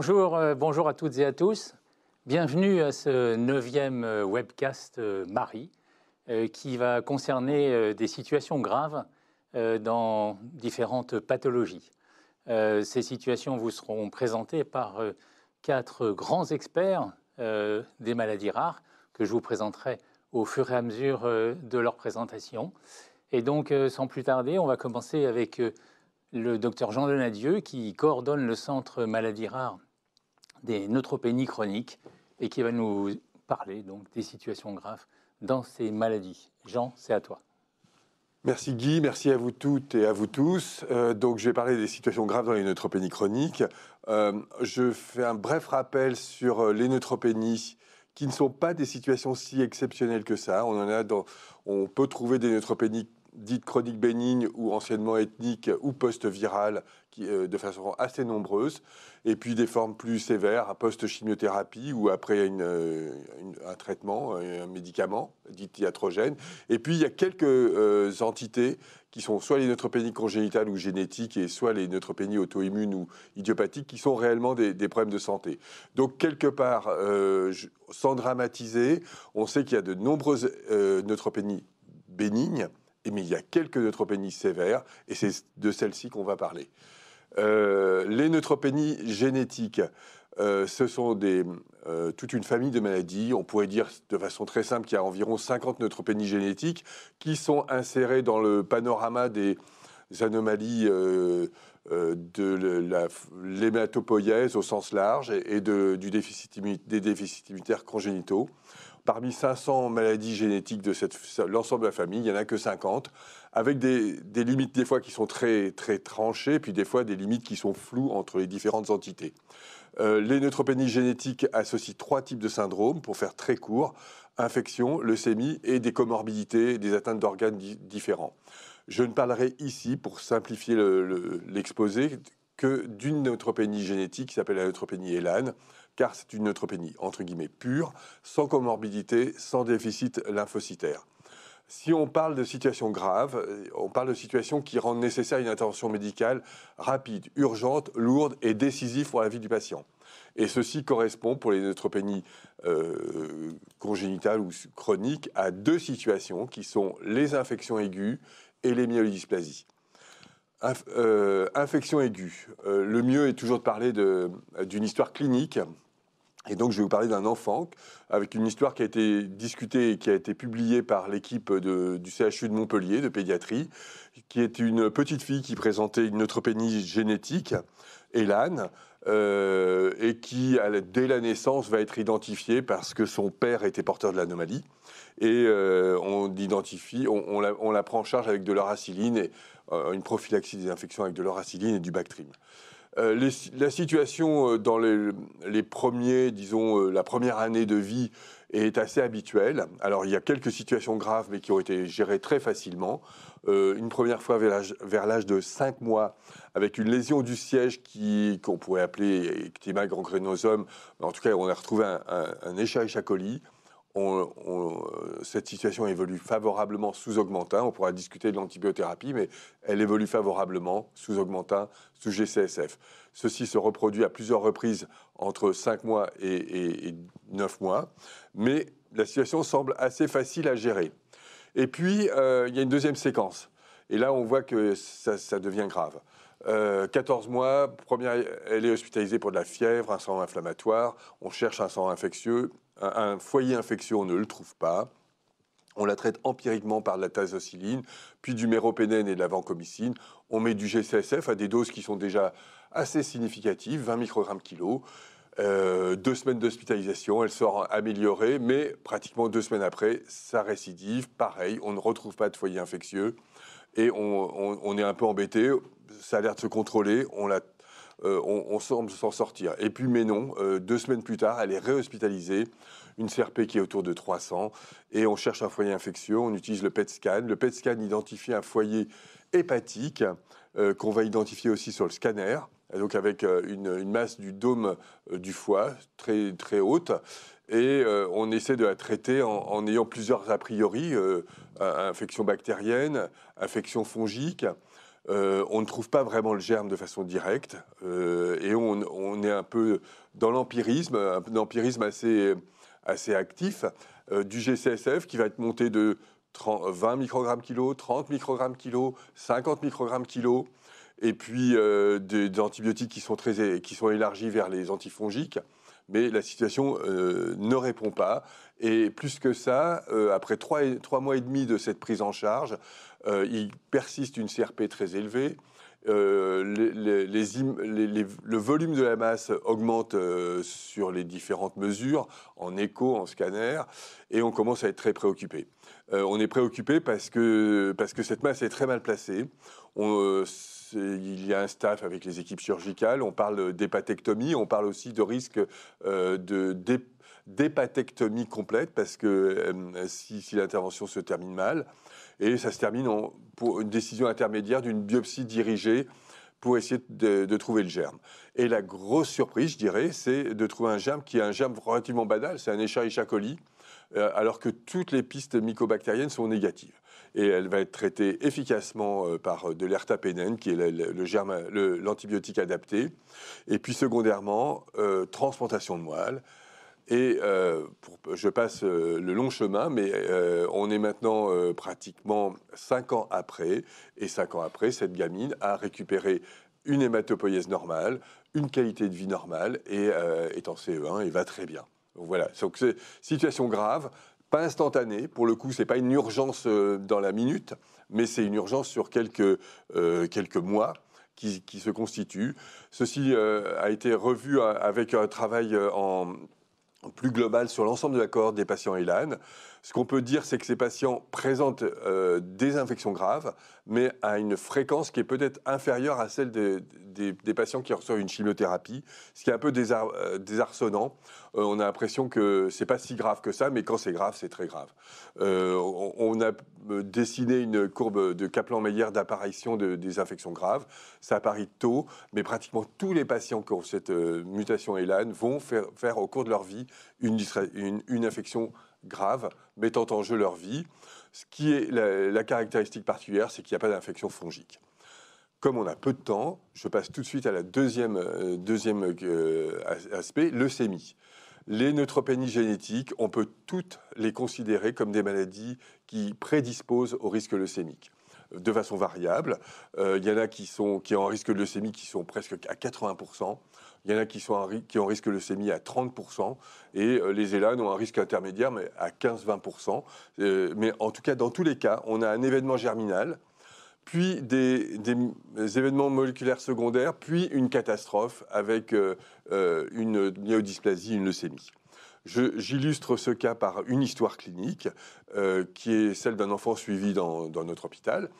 Bonjour à toutes et à tous. Bienvenue à ce 9e webcast Marie qui va concerner des situations graves dans différentes pathologies. Ces situations vous seront présentées par 4 grands experts des maladies rares que je vous présenterai au fur et à mesure de leur présentation. Et donc, sans plus tarder, on va commencer avec le docteur Jean Donadieu qui coordonne le centre maladies rares des neutropénies chroniques et qui va nous parler donc des situations graves dans ces maladies. Jean, c'est à toi. Merci Guy, merci à vous toutes et à vous tous. Donc je vais parler des situations graves dans les neutropénies chroniques. Je fais un bref rappel sur les neutropénies qui ne sont pas des situations si exceptionnelles que ça. On peut trouver des neutropénies dites chroniques bénignes ou anciennement ethniques ou post-virales de façon assez nombreuse, et puis des formes plus sévères, post-chimiothérapie ou après un traitement, un médicament dit iatrogène. Et puis il y a quelques entités qui sont soit les neutropénies congénitales ou génétiques, et soit les neutropénies auto-immunes ou idiopathiques, qui sont réellement des problèmes de santé. Donc quelque part, sans dramatiser, on sait qu'il y a de nombreuses neutropénies bénignes, mais il y a quelques neutropénies sévères, et c'est de celles-ci qu'on va parler. Les neutropénies génétiques, ce sont toute une famille de maladies. On pourrait dire de façon très simple qu'il y a environ 50 neutropénies génétiques qui sont insérées dans le panorama des anomalies de l'hématopoïèse au sens large et des déficits immunitaires congénitaux. Parmi 500 maladies génétiques de l'ensemble de la famille, il n'y en a que 50, avec des limites des fois qui sont très, très tranchées, puis des fois des limites qui sont floues entre les différentes entités. Les neutropénies génétiques associent 3 types de syndromes, pour faire très court: infection, leucémie et des comorbidités, des atteintes d'organes différents. Je ne parlerai ici, pour simplifier l'exposé, que d'une neutropénie génétique qui s'appelle la neutropénie ELAN, car c'est une neutropénie, entre guillemets, pure, sans comorbidité, sans déficit lymphocytaire. Si on parle de situations graves, on parle de situations qui rendent nécessaire une intervention médicale rapide, urgente, lourde et décisive pour la vie du patient. Et ceci correspond, pour les neutropénies congénitales ou chroniques, à 2 situations qui sont les infections aiguës et les myélodysplasies. Infection aiguë. Le mieux est toujours de parler d'une histoire clinique. Et donc, je vais vous parler d'un enfant avec une histoire qui a été discutée et qui a été publiée par l'équipe du CHU de Montpellier, de pédiatrie, qui est une petite fille qui présentait une neutropénie génétique, ELAN, et qui, dès la naissance, va être identifiée parce que son père était porteur de l'anomalie. Et on la prend en charge avec de l'oracyline, et une prophylaxie des infections avec de l'oracyline et du Bactrim. La situation dans les premiers, disons, la première année de vie est assez habituelle. Alors, il y a quelques situations graves, mais qui ont été gérées très facilement. Une première fois vers l'âge de 5 mois, avec une lésion du siège qu'on pourrait appeler ecthyma gangrénosum. En tout cas, on a retrouvé un Escherichia coli. Cette situation évolue favorablement sous augmentin. On pourra discuter de l'antibiothérapie, mais elle évolue favorablement sous augmentin, sous GCSF. Ceci se reproduit à plusieurs reprises entre 5 mois et 9 mois, mais la situation semble assez facile à gérer. Et puis, il y a une deuxième séquence. Et là, on voit que ça devient grave. 14 mois, elle est hospitalisée pour de la fièvre, un sang inflammatoire. On cherche un sang infectieux. Un foyer infectieux, on ne le trouve pas. On la traite empiriquement par de la tazocilline, puis du méropenem et de la vancomycine. On met du GCSF à des doses qui sont déjà assez significatives, 20 microgrammes kilo. 2 semaines d'hospitalisation, elle sort améliorée, mais pratiquement 2 semaines après, ça récidive. Pareil, on ne retrouve pas de foyer infectieux et on est un peu embêté. Ça a l'air de se contrôler. On semble s'en sortir. Et puis, mais non, 2 semaines plus tard, elle est réhospitalisée, une CRP qui est autour de 300, et on cherche un foyer infectieux, on utilise le PET scan. Le PET scan identifie un foyer hépatique qu'on va identifier aussi sur le scanner, donc avec une masse du dôme du foie très, très haute, et on essaie de la traiter en ayant plusieurs a priori, infection bactérienne, infection fongique, On ne trouve pas vraiment le germe de façon directe et on est un peu dans l'empirisme, un empirisme assez actif du GCSF qui va être monté de 20 microgrammes kilo, 30 microgrammes kilo, 50 microgrammes kilo, et puis des antibiotiques qui sont élargis vers les antifongiques. Mais la situation ne répond pas. Et plus que ça, après 3 mois et demi de cette prise en charge, il persiste une CRP très élevée. Le volume de la masse augmente sur les différentes mesures, en écho, en scanner, et on commence à être très préoccupé. On est préoccupé parce que cette masse est très mal placée. Il y a un staff avec les équipes chirurgicales, on parle d'hépatectomie, on parle aussi de risque d'hépatectomie complète, parce que si l'intervention se termine mal, et ça se termine pour une décision intermédiaire d'une biopsie dirigée pour essayer de trouver le germe. Et la grosse surprise, je dirais, c'est de trouver un germe qui est un germe relativement banal, c'est un Escherichia coli, alors que toutes les pistes mycobactériennes sont négatives. Et elle va être traitée efficacement par de l'ertapénène, qui est l'antibiotique adapté. Et puis secondairement, transplantation de moelle. Et je passe le long chemin, mais on est maintenant pratiquement 5 ans après. Et 5 ans après, cette gamine a récupéré une hématopoïèse normale, une qualité de vie normale, et est en CE1 et va très bien. Donc voilà, donc c'est situation grave, pas instantanée. Pour le coup, ce n'est pas une urgence dans la minute, mais c'est une urgence sur quelques mois qui se constitue. Ceci a été revu avec un travail plus global sur l'ensemble de la cohorte des patients ELAN. Ce qu'on peut dire, c'est que ces patients présentent des infections graves, mais à une fréquence qui est peut-être inférieure à celle des patients qui reçoivent une chimiothérapie, ce qui est un peu désarçonnant. On a l'impression que c'est pas si grave que ça, mais quand c'est grave, c'est très grave. On a dessiné une courbe de Kaplan-Meier d'apparition des infections graves. Ça apparaît tôt, mais pratiquement tous les patients qui ont cette mutation ELAN vont faire au cours de leur vie une infection grave, mettant en jeu leur vie. Ce qui est la caractéristique particulière, c'est qu'il n'y a pas d'infection fongique. Comme on a peu de temps, je passe tout de suite à la deuxième aspect, leucémie. Les neutropénies génétiques, on peut toutes les considérer comme des maladies qui prédisposent au risque leucémique de façon variable. Il y en a qui ont un risque de leucémie qui sont presque à 80%. Il y en a qui ont un risque de leucémie à 30%. Et les ELAN ont un risque intermédiaire, mais à 15-20%. Mais en tout cas, dans tous les cas, on a un événement germinal, puis des événements moléculaires secondaires, puis une catastrophe avec une myodysplasie, une leucémie. J'illustre ce cas par une histoire clinique qui est celle d'un enfant suivi dans notre hôpital.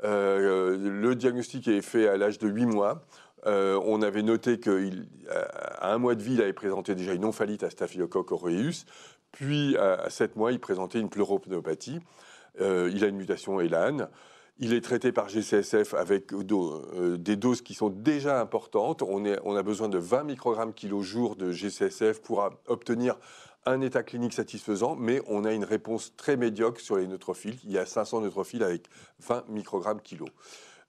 Le diagnostic est fait à l'âge de 8 mois. On avait noté qu'à 1 mois de vie, il avait présenté déjà une omphalite à Staphylococcus aureus. Puis à 7 mois, il présentait une pleuropneumopathie. Il a une mutation ELAN. Il est traité par GCSF avec des doses qui sont déjà importantes. On a besoin de 20 microgrammes kilo jour de GCSF pour obtenir un état clinique satisfaisant, mais on a une réponse très médiocre sur les neutrophiles. Il y a 500 neutrophiles avec 20 microgrammes kilo.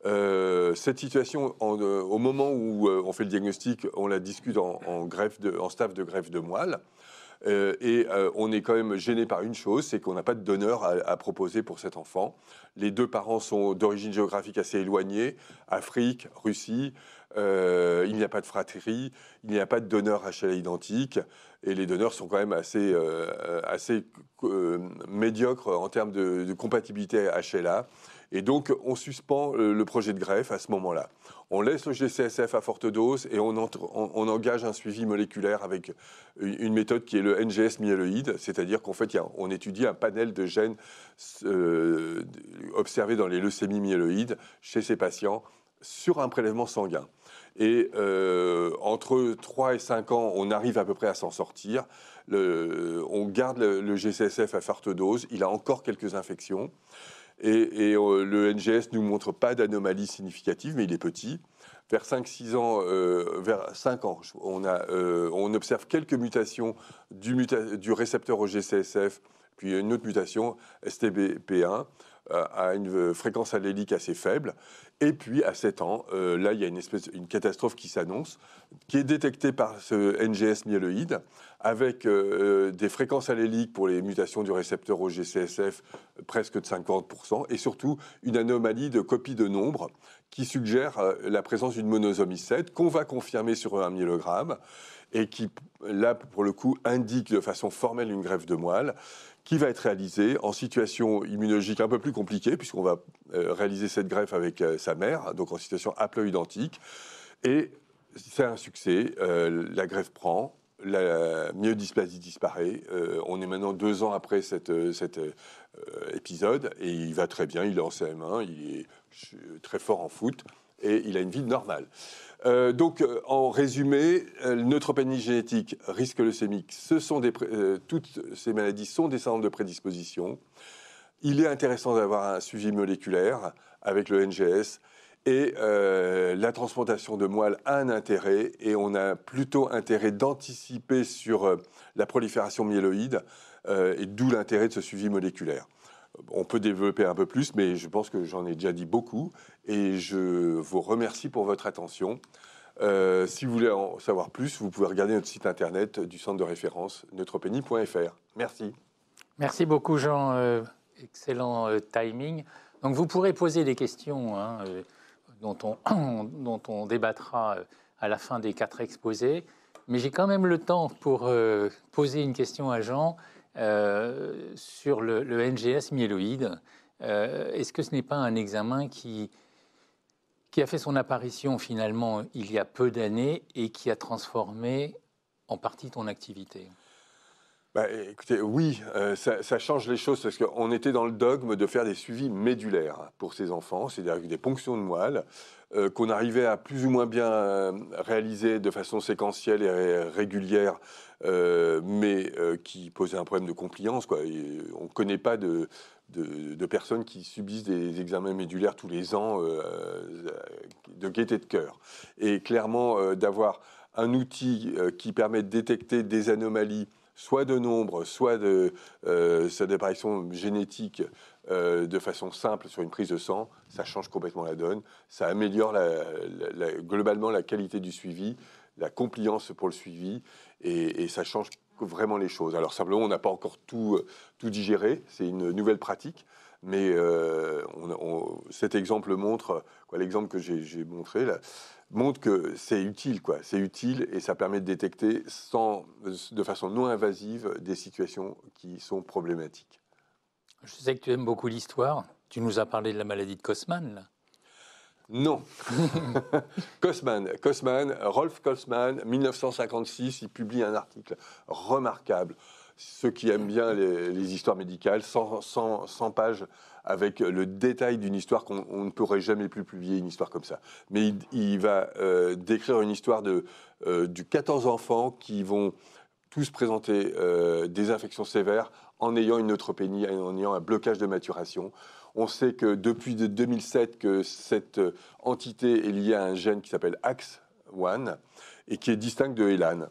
Cette situation, au moment où on fait le diagnostic, on la discute en staff de greffe de moelle. On est quand même gêné par une chose, c'est qu'on n'a pas de donneur à proposer pour cet enfant. Les deux parents sont d'origine géographique assez éloignée, Afrique, Russie. Il n'y a pas de fratrie, il n'y a pas de donneur HLA identique, et les donneurs sont quand même assez médiocres en termes de compatibilité HLA. Et donc, on suspend le projet de greffe à ce moment-là. On laisse le GCSF à forte dose et on engage un suivi moléculaire avec une méthode qui est le NGS myéloïde, c'est-à-dire qu'en fait, on étudie un panel de gènes observés dans les leucémies myéloïdes chez ces patients sur un prélèvement sanguin. Et entre 3 et 5 ans, on arrive à peu près à s'en sortir. On garde le GCSF à forte dose. Il a encore quelques infections. Et le NGS ne nous montre pas d'anomalie significative, mais il est petit. Vers 5-6 ans, vers 5 ans, on observe quelques mutations du récepteur au GCSF, puis une autre mutation, STBP1. à une fréquence allélique assez faible. Et puis, à 7 ans, là, il y a une catastrophe qui s'annonce, qui est détectée par ce NGS myéloïde, avec des fréquences alléliques pour les mutations du récepteur au GCSF presque de 50%, et surtout une anomalie de copie de nombre qui suggère la présence d'une monosomie 7 qu'on va confirmer sur un myélogramme et qui, là, pour le coup, indique de façon formelle une greffe de moelle qui va être réalisée en situation immunologique un peu plus compliquée, puisqu'on va réaliser cette greffe avec sa mère, donc en situation haploïdentique. Et c'est un succès, la greffe prend, la myodysplasie disparaît. On est maintenant 2 ans après cet épisode, et il va très bien, il est en CM1, il est très fort en foot, et il a une vie normale. Donc, en résumé, neutropénie génétique, risque leucémique, toutes ces maladies sont des centres de prédisposition. Il est intéressant d'avoir un suivi moléculaire avec le NGS et la transplantation de moelle a un intérêt et on a plutôt intérêt d'anticiper sur la prolifération myéloïde et d'où l'intérêt de ce suivi moléculaire. On peut développer un peu plus, mais je pense que j'en ai déjà dit beaucoup. Et je vous remercie pour votre attention. Si vous voulez en savoir plus, vous pouvez regarder notre site internet du centre de référence neutropénie.fr. Merci. Merci beaucoup, Jean. Excellent timing. Donc, vous pourrez poser des questions dont on débattra à la fin des 4 exposés. Mais j'ai quand même le temps pour poser une question à Jean. Sur le NGS myéloïde, est-ce que ce n'est pas un examen qui a fait son apparition finalement il y a peu d'années et qui a transformé en partie ton activité? Écoutez, oui, ça change les choses parce qu'on était dans le dogme de faire des suivis médulaires pour ces enfants, c'est-à-dire avec des ponctions de moelle qu'on arrivait à plus ou moins bien réaliser de façon séquentielle et régulière, mais qui posaient un problème de compliance, quoi. On ne connaît pas de personnes qui subissent des examens médulaires tous les ans de gaieté de cœur. Et clairement, d'avoir un outil qui permet de détecter des anomalies soit de nombre, soit d'apparition génétique de façon simple sur une prise de sang, ça change complètement la donne. Ça améliore globalement la qualité du suivi, la compliance pour le suivi, et ça change vraiment les choses. Alors simplement, on n'a pas encore tout digéré, c'est une nouvelle pratique, mais cet exemple montre, l'exemple que j'ai montré là, montre que c'est utile, quoi. C'est utile et ça permet de détecter de façon non invasive des situations qui sont problématiques. Je sais que tu aimes beaucoup l'histoire. Tu nous as parlé de la maladie de Kosman, là. Non. Kosman, Rolf Kosman, 1956, il publie un article remarquable. Ceux qui aiment bien les histoires médicales, 100 pages avec le détail d'une histoire qu'on ne pourrait jamais plus publier, une histoire comme ça. Mais il va décrire une histoire du 14 enfants qui vont tous présenter des infections sévères en ayant une neutropénie, en ayant un blocage de maturation. On sait que depuis 2007, que cette entité est liée à un gène qui s'appelle AX1 et qui est distinct de ELAN.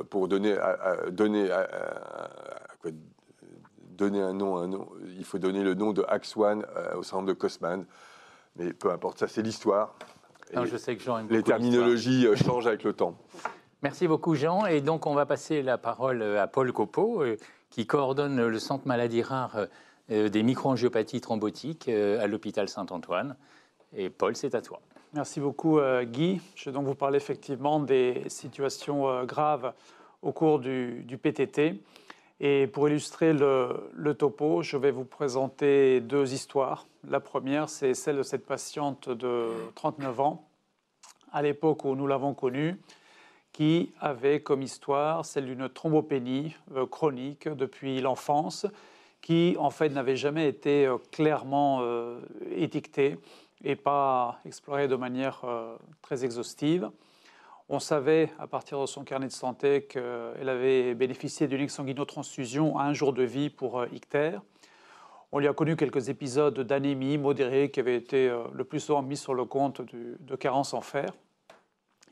Pour donner un nom, il faut donner le nom de AX1 au centre de Kosman. Mais peu importe, ça c'est l'histoire. Je sais que Jean aime beaucoup les terminologies changent avec le temps. Merci beaucoup, Jean. Et donc, on va passer la parole à Paul Copeau, qui coordonne le Centre maladies rares des microangiopathies thrombotiques à l'hôpital Saint-Antoine. Et Paul, c'est à toi. Merci beaucoup, Guy. Je vais donc vous parler effectivement des situations graves au cours du PTT. Et pour illustrer le topo, je vais vous présenter 2 histoires. La première, c'est celle de cette patiente de 39 ans, à l'époque où nous l'avons connue, qui avait comme histoire celle d'une thrombopénie chronique depuis l'enfance, qui en fait n'avait jamais été clairement étiquetée et pas explorée de manière très exhaustive. On savait à partir de son carnet de santé qu'elle avait bénéficié d'une exsanguinotransfusion à 1 jour de vie pour ictère. On lui a connu quelques épisodes d'anémie modérée qui avaient été le plus souvent mis sur le compte de carence en fer.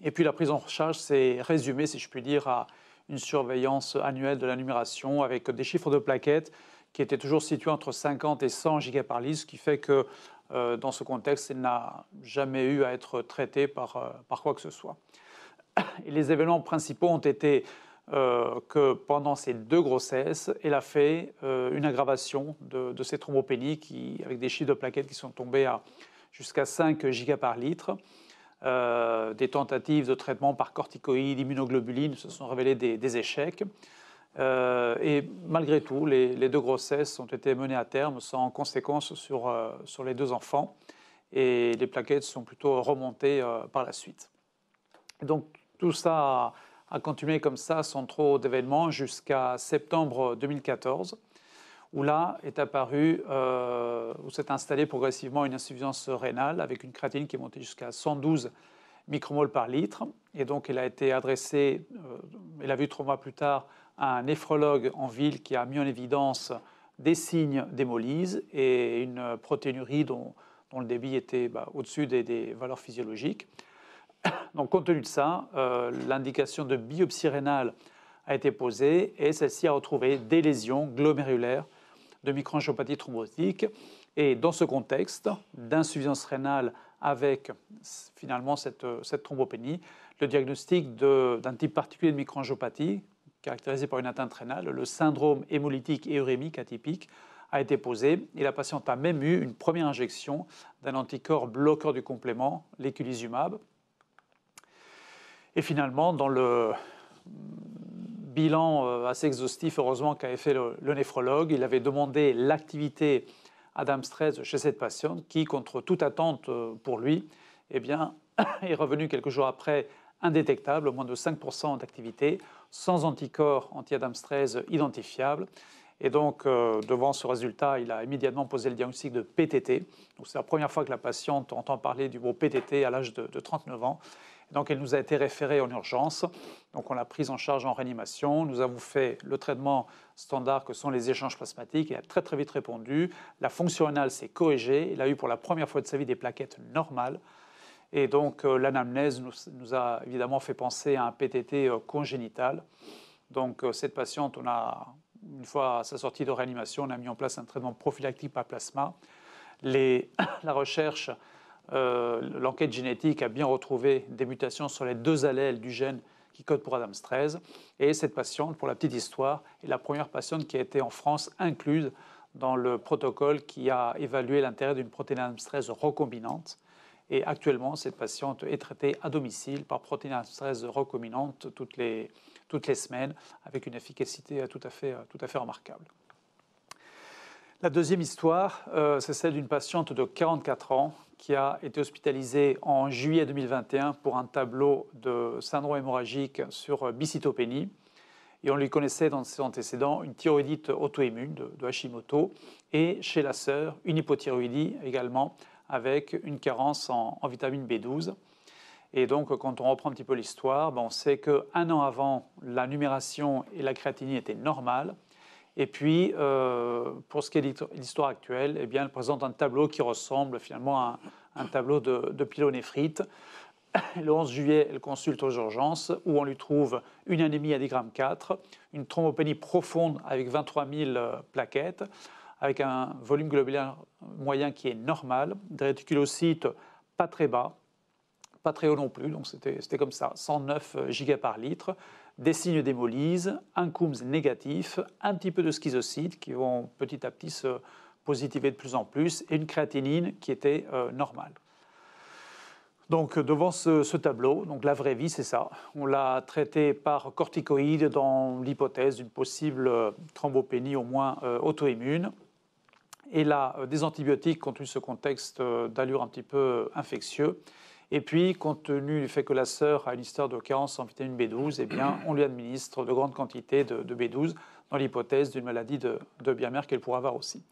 Et puis la prise en charge s'est résumée, si je puis dire, à une surveillance annuelle de la numération avec des chiffres de plaquettes qui était toujours situé entre 50 et 100 gigaparlitres, ce qui fait que dans ce contexte, il n'a jamais eu à être traité par quoi que ce soit. Et les événements principaux ont été que pendant ces 2 grossesses, elle a fait une aggravation de ses thrombopénies avec des chiffres de plaquettes qui sont tombés à jusqu'à 5 gigaparlitres. Des tentatives de traitement par corticoïdes, immunoglobulines se sont révélées des échecs. Et malgré tout, les 2 grossesses ont été menées à terme sans conséquences sur les 2 enfants. Et les plaquettes sont plutôt remontées par la suite. Donc tout ça a continué comme ça, sans trop d'événements, jusqu'à septembre 2014, où là est apparu, où s'est installée progressivement une insuffisance rénale avec une créatinine qui est montée jusqu'à 112 micromoles par litre. Et donc elle a été adressée, elle a vu 3 mois plus tard, à un néphrologue en ville qui a mis en évidence des signes d'hémolyse et une protéinurie dont le débit était au-dessus des valeurs physiologiques. Donc, compte tenu de ça, l'indication de biopsie rénale a été posée et celle-ci a retrouvé des lésions glomérulaires de microangiopathie thrombotique. Et dans ce contexte d'insuffisance rénale avec finalement cette thrombopénie, le diagnostic d'un type particulier de microangiopathie, caractérisé par une atteinte rénale, le syndrome hémolytique et urémique atypique, a été posé. Et la patiente a même eu une première injection d'un anticorps bloqueur du complément, l'éculizumab. Et finalement, dans le bilan assez exhaustif, heureusement, qu'avait fait le néphrologue, il avait demandé l'activité Adams 13 chez cette patiente qui, contre toute attente pour lui, eh bien, est revenue quelques jours après indétectable, moins de 5% d'activité, sans anticorps anti-Adams 13 identifiable. Et donc, devant ce résultat, il a immédiatement posé le diagnostic de PTT. Donc, c'est la première fois que la patiente entend parler du mot PTT à l'âge de 39 ans. Donc, elle nous a été référée en urgence. Donc, on l'a prise en charge en réanimation. Nous avons fait le traitement standard que sont les échanges plasmatiques. Elle a très, très vite répondu. La fonction rénale s'est corrigée. Elle a eu pour la première fois de sa vie des plaquettes normales. Et donc, l'anamnèse nous a évidemment fait penser à un PTT congénital. Donc, cette patiente, une fois à sa sortie de réanimation, on a mis en place un traitement prophylactique par plasma. La recherche, l'enquête génétique a bien retrouvé des mutations sur les 2 allèles du gène qui code pour Adams 13. Et cette patiente, pour la petite histoire, est la première patiente qui a été en France incluse dans le protocole qui a évalué l'intérêt d'une protéine Adams 13 recombinante. Et actuellement, cette patiente est traitée à domicile par protéine Adams 13 recombinante toutes les semaines, avec une efficacité tout à fait remarquable. La deuxième histoire, c'est celle d'une patiente de 44 ans qui a été hospitalisée en juillet 2021 pour un tableau de syndrome hémorragique sur bicytopénie. Et on lui connaissait dans ses antécédents une thyroïdite auto-immune de Hashimoto et chez la sœur, une hypothyroïdie également avec une carence en vitamine B12. Et donc, quand on reprend un petit peu l'histoire, on sait qu'un an avant, la numération et la créatinine étaient normales. Et puis, pour ce qui est de l'histoire actuelle, eh bien, elle présente un tableau qui ressemble finalement à un tableau de pyélonéphrite. Le 11 juillet, elle consulte aux urgences où on lui trouve une anémie à 10,4 g, une thrombopénie profonde avec 23 000 plaquettes, avec un volume globulaire moyen qui est normal, des réticulocytes pas très bas, pas très haut non plus, donc c'était comme ça, 109 gigaparlitres, des signes d'hémolyse, un Coombs négatif, un petit peu de schizocytes qui vont petit à petit se positiver de plus en plus, et une créatinine qui était normale. Donc devant ce tableau, donc la vraie vie c'est ça, on l'a traité par corticoïdes dans l'hypothèse d'une possible thrombopénie au moins auto-immune. Et là, des antibiotiques compte tenu de ce contexte d'allure un petit peu infectieux. Et puis, compte tenu du fait que la sœur a une histoire de carence en vitamine B12, eh bien, on lui administre de grandes quantités de B12 dans l'hypothèse d'une maladie de Biermer qu'elle pourrait avoir aussi.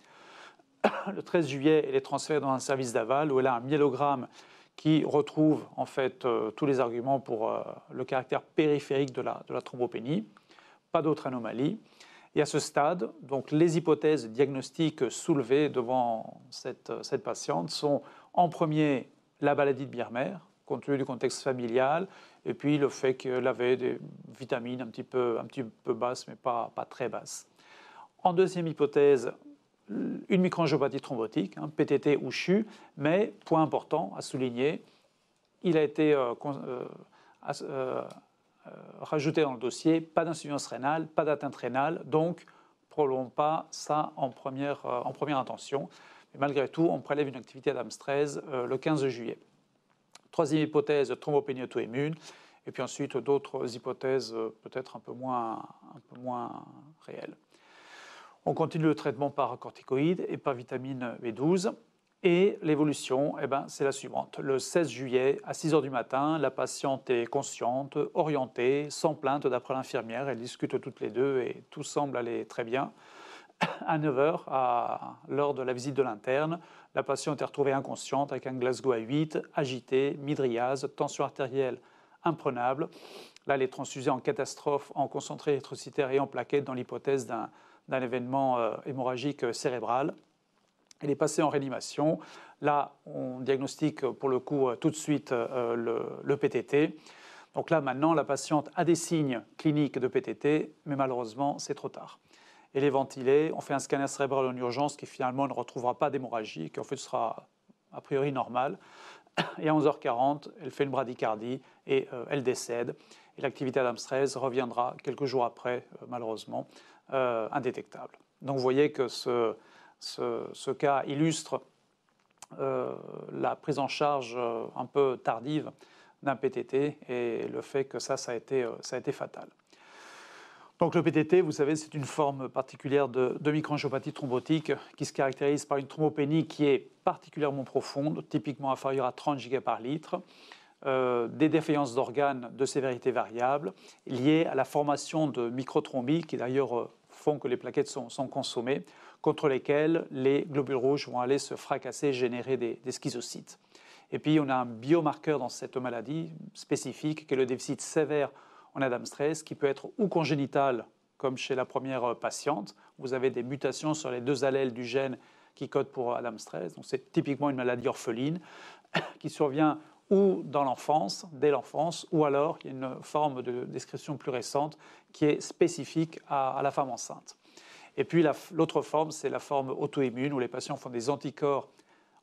Le 13 juillet, elle est transférée dans un service d'aval où elle a un myélogramme qui retrouve en fait tous les arguments pour le caractère périphérique de la thrombopénie. Pas d'autres anomalies. Et à ce stade, donc, les hypothèses diagnostiques soulevées devant cette patiente sont en premier la maladie de Biermer, compte tenu du contexte familial, et puis le fait qu'elle avait des vitamines un petit peu basses, mais pas très basses. En deuxième hypothèse, une microangiopathie thrombotique, PTT ou CHU, mais, point important à souligner, il a été rajouté dans le dossier, pas d'insuffisance rénale, pas d'atteinte rénale, donc probablement pas ça en première intention. Mais malgré tout, on prélève une activité Adams 13 le 15 juillet. Troisième hypothèse, thrombopénie auto-immune, et puis ensuite d'autres hypothèses peut-être un peu moins réelles. On continue le traitement par corticoïdes et par vitamine B12. Et l'évolution, c'est la suivante. Le 16 juillet, à 6 h du matin, la patiente est consciente, orientée, sans plainte d'après l'infirmière. Elles discutent toutes les deux et tout semble aller très bien. À 9 h, lors de la visite de l'interne, la patiente est retrouvée inconsciente avec un Glasgow à 8, agitée, mydriase, tension artérielle imprenable. Là, elle est transfusée en catastrophe, en concentré érythrocytaire et en plaquettes dans l'hypothèse d'un événement hémorragique cérébral. Elle est passée en réanimation. Là, on diagnostique pour le coup tout de suite le PTT. Donc là, maintenant, la patiente a des signes cliniques de PTT, mais malheureusement, c'est trop tard. Elle est ventilée, on fait un scanner cérébral en urgence qui finalement ne retrouvera pas d'hémorragie, qui en fait sera a priori normal. Et à 11 h 40, elle fait une bradycardie et elle décède. Et l'activité Adams 13 reviendra quelques jours après, malheureusement, indétectable. Donc vous voyez que ce cas illustre la prise en charge un peu tardive d'un PTT et le fait que ça a été fatal. Donc le PTT, vous savez, c'est une forme particulière de microangiopathie thrombotique qui se caractérise par une thrombopénie qui est particulièrement profonde, typiquement inférieure à 30 Giga par litre, des défaillances d'organes de sévérité variable liées à la formation de microthrombie qui d'ailleurs font que les plaquettes sont consommées, contre lesquelles les globules rouges vont aller se fracasser et générer des schizocytes. Et puis on a un biomarqueur dans cette maladie spécifique qui est le déficit sévère en Adams 13 qui peut être ou congénital comme chez la première patiente. Vous avez des mutations sur les 2 allèles du gène qui codent pour Adams 13. Donc c'est typiquement une maladie orpheline qui survient ou dans l'enfance, dès l'enfance, ou alors il y a une forme de description plus récente qui est spécifique à la femme enceinte. Et puis l'autre forme, c'est la forme auto-immune où les patients font des anticorps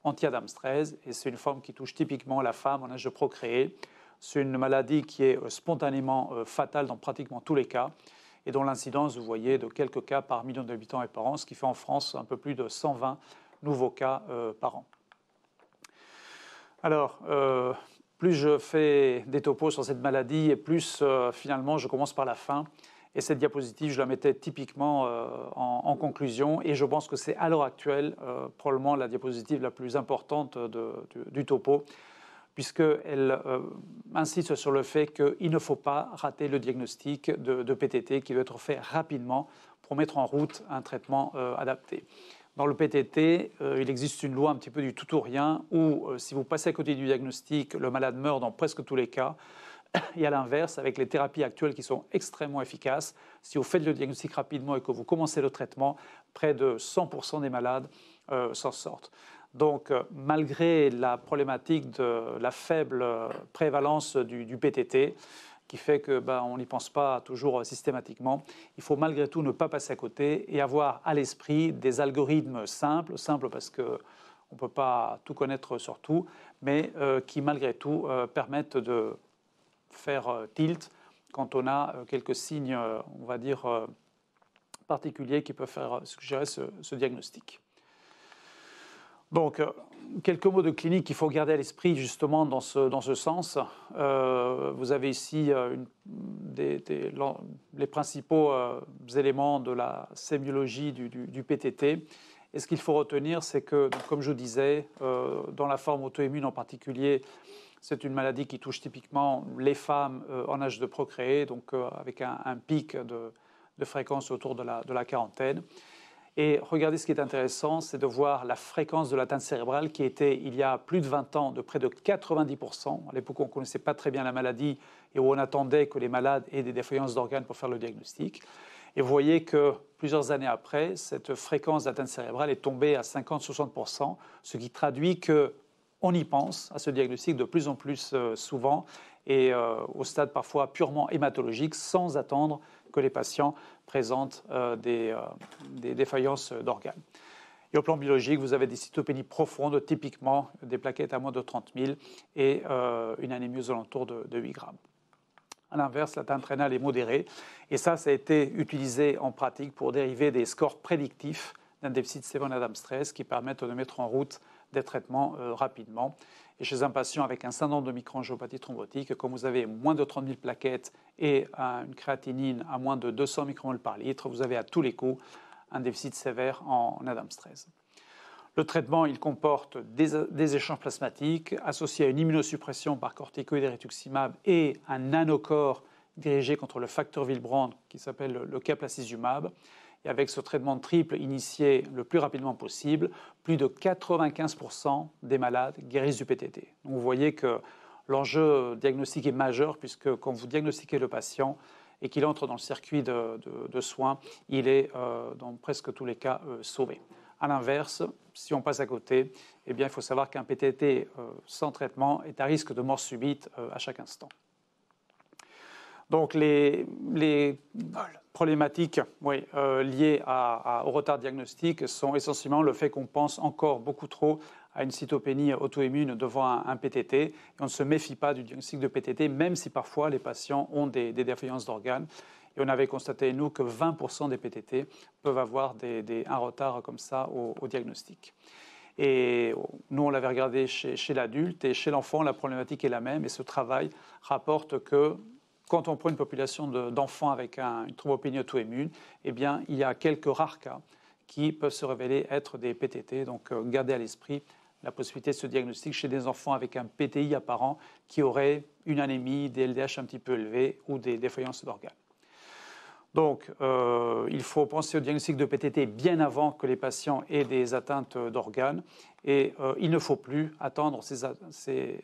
anti-Adams 13 et c'est une forme qui touche typiquement la femme en âge de procréer. C'est une maladie qui est spontanément fatale dans pratiquement tous les cas et dont l'incidence, vous voyez, de quelques cas par million d'habitants et par an, ce qui fait en France un peu plus de 120 nouveaux cas par an. Alors, plus je fais des topos sur cette maladie et plus finalement je commence par la fin. Et cette diapositive, je la mettais typiquement en conclusion et je pense que c'est à l'heure actuelle probablement la diapositive la plus importante du topo, puisqu'elle insiste sur le fait qu'il ne faut pas rater le diagnostic de PTT qui doit être fait rapidement pour mettre en route un traitement adapté. Dans le PTT, il existe une loi un petit peu du tout ou rien où si vous passez à côté du diagnostic, le malade meurt dans presque tous les cas. Et à l'inverse, avec les thérapies actuelles qui sont extrêmement efficaces, si vous faites le diagnostic rapidement et que vous commencez le traitement, près de 100% des malades s'en sortent. Donc, malgré la problématique de la faible prévalence du PTT, qui fait qu'on n'y pense pas toujours systématiquement, il faut malgré tout ne pas passer à côté et avoir à l'esprit des algorithmes simples parce qu'on ne peut pas tout connaître sur tout, mais qui malgré tout permettent de faire tilt quand on a quelques signes, on va dire, particuliers qui peuvent faire suggérer ce diagnostic. Donc, quelques mots de clinique qu'il faut garder à l'esprit justement dans ce sens. Vous avez ici les principaux éléments de la sémiologie du PTT. Et ce qu'il faut retenir, c'est que, comme je vous disais, dans la forme auto-immune en particulier, c'est une maladie qui touche typiquement les femmes en âge de procréer, donc avec un pic de fréquence autour de la quarantaine. Et regardez, ce qui est intéressant, c'est de voir la fréquence de l'atteinte cérébrale qui était, il y a plus de 20 ans, de près de 90%. À l'époque, on ne connaissait pas très bien la maladie et où on attendait que les malades aient des défaillances d'organes pour faire le diagnostic. Et vous voyez que plusieurs années après, cette fréquence d'atteinte cérébrale est tombée à 50-60%, ce qui traduit que On y pense à ce diagnostic de plus en plus souvent et au stade parfois purement hématologique, sans attendre que les patients présentent des défaillances d'organes. Et au plan biologique, vous avez des cytopénies profondes, typiquement des plaquettes à moins de 30 000 et une anémie aux alentours de 8 grammes. À l'inverse, l'atteinte rénale est modérée. Et ça a été utilisé en pratique pour dériver des scores prédictifs d'un déficit sévère en Adams-13 qui permettent de mettre en route des traitements rapidement. Et chez un patient avec un syndrome de microangiopathie thrombotique, comme vous avez moins de 30 000 plaquettes et une créatinine à moins de 200 micromoles par litre, vous avez à tous les coups un déficit sévère en Adams-13. Le traitement, il comporte des échanges plasmatiques associés à une immunosuppression par corticoïdes et rituximab et un nanocorps dirigé contre le facteur Willebrand qui s'appelle le caplacizumab. Et avec ce traitement triple initié le plus rapidement possible, plus de 95% des malades guérissent du PTT. Donc vous voyez que l'enjeu diagnostique est majeur puisque quand vous diagnostiquez le patient et qu'il entre dans le circuit de soins, il est dans presque tous les cas sauvé. À l'inverse, si on passe à côté, eh bien, il faut savoir qu'un PTT sans traitement est à risque de mort subite à chaque instant. Donc les problématiques liées au retard diagnostique sont essentiellement le fait qu'on pense encore beaucoup trop à une cytopénie auto-immune devant un PTT. Et on ne se méfie pas du diagnostic de PTT, même si parfois les patients ont des défaillances d'organes. Et on avait constaté, nous, que 20% des PTT peuvent avoir un retard comme ça au diagnostic. Et nous, on l'avait regardé chez l'adulte et chez l'enfant, la problématique est la même. Et ce travail rapporte que quand on prend une population d'enfants avec une thrombopénie auto-immune, eh bien, il y a quelques rares cas qui peuvent se révéler être des PTT. Donc, gardez à l'esprit la possibilité de ce diagnostic chez des enfants avec un PTI apparent qui auraient une anémie, des LDH un petit peu élevés ou des défaillances d'organes. Donc, il faut penser au diagnostic de PTT bien avant que les patients aient des atteintes d'organes et il ne faut plus attendre ces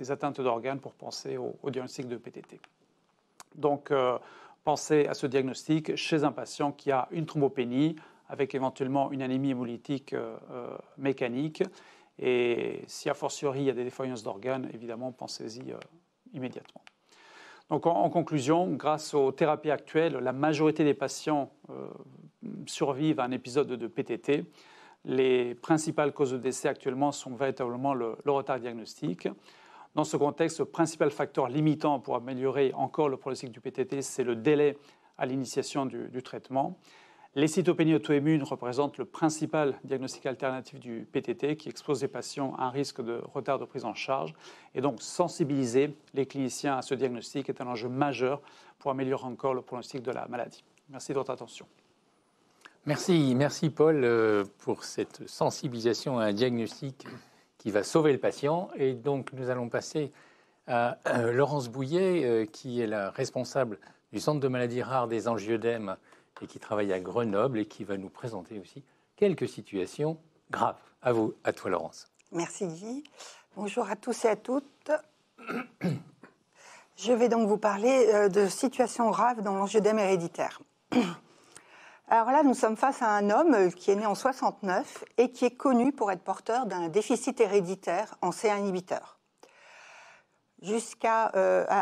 atteintes d'organes pour penser au diagnostic de PTT. Donc, pensez à ce diagnostic chez un patient qui a une thrombopénie avec éventuellement une anémie hémolytique mécanique et si a fortiori il y a des défaillances d'organes, évidemment, pensez-y immédiatement. Donc, en conclusion, grâce aux thérapies actuelles, la majorité des patients survivent à un épisode de PTT. Les principales causes de décès actuellement sont véritablement le retard diagnostique. Dans ce contexte, le principal facteur limitant pour améliorer encore le pronostic du PTT, c'est le délai à l'initiation du traitement. Les cytopénies auto-immunes représentent le principal diagnostic alternatif du PTT qui expose les patients à un risque de retard de prise en charge. Et donc, sensibiliser les cliniciens à ce diagnostic est un enjeu majeur pour améliorer encore le pronostic de la maladie. Merci de votre attention. Merci Paul pour cette sensibilisation à un diagnostic qui va sauver le patient. Et donc, nous allons passer à Laurence Bouillet, qui est la responsable du Centre de maladies rares des angioedèmes et qui travaille à Grenoble et qui va nous présenter aussi quelques situations graves. À toi Laurence. Merci Guy. Bonjour à tous et à toutes. Je vais donc vous parler de situations graves dans l'angioedème héréditaire. Alors là, nous sommes face à un homme qui est né en 69 et qui est connu pour être porteur d'un déficit héréditaire en C1 inhibiteur. Jusqu'à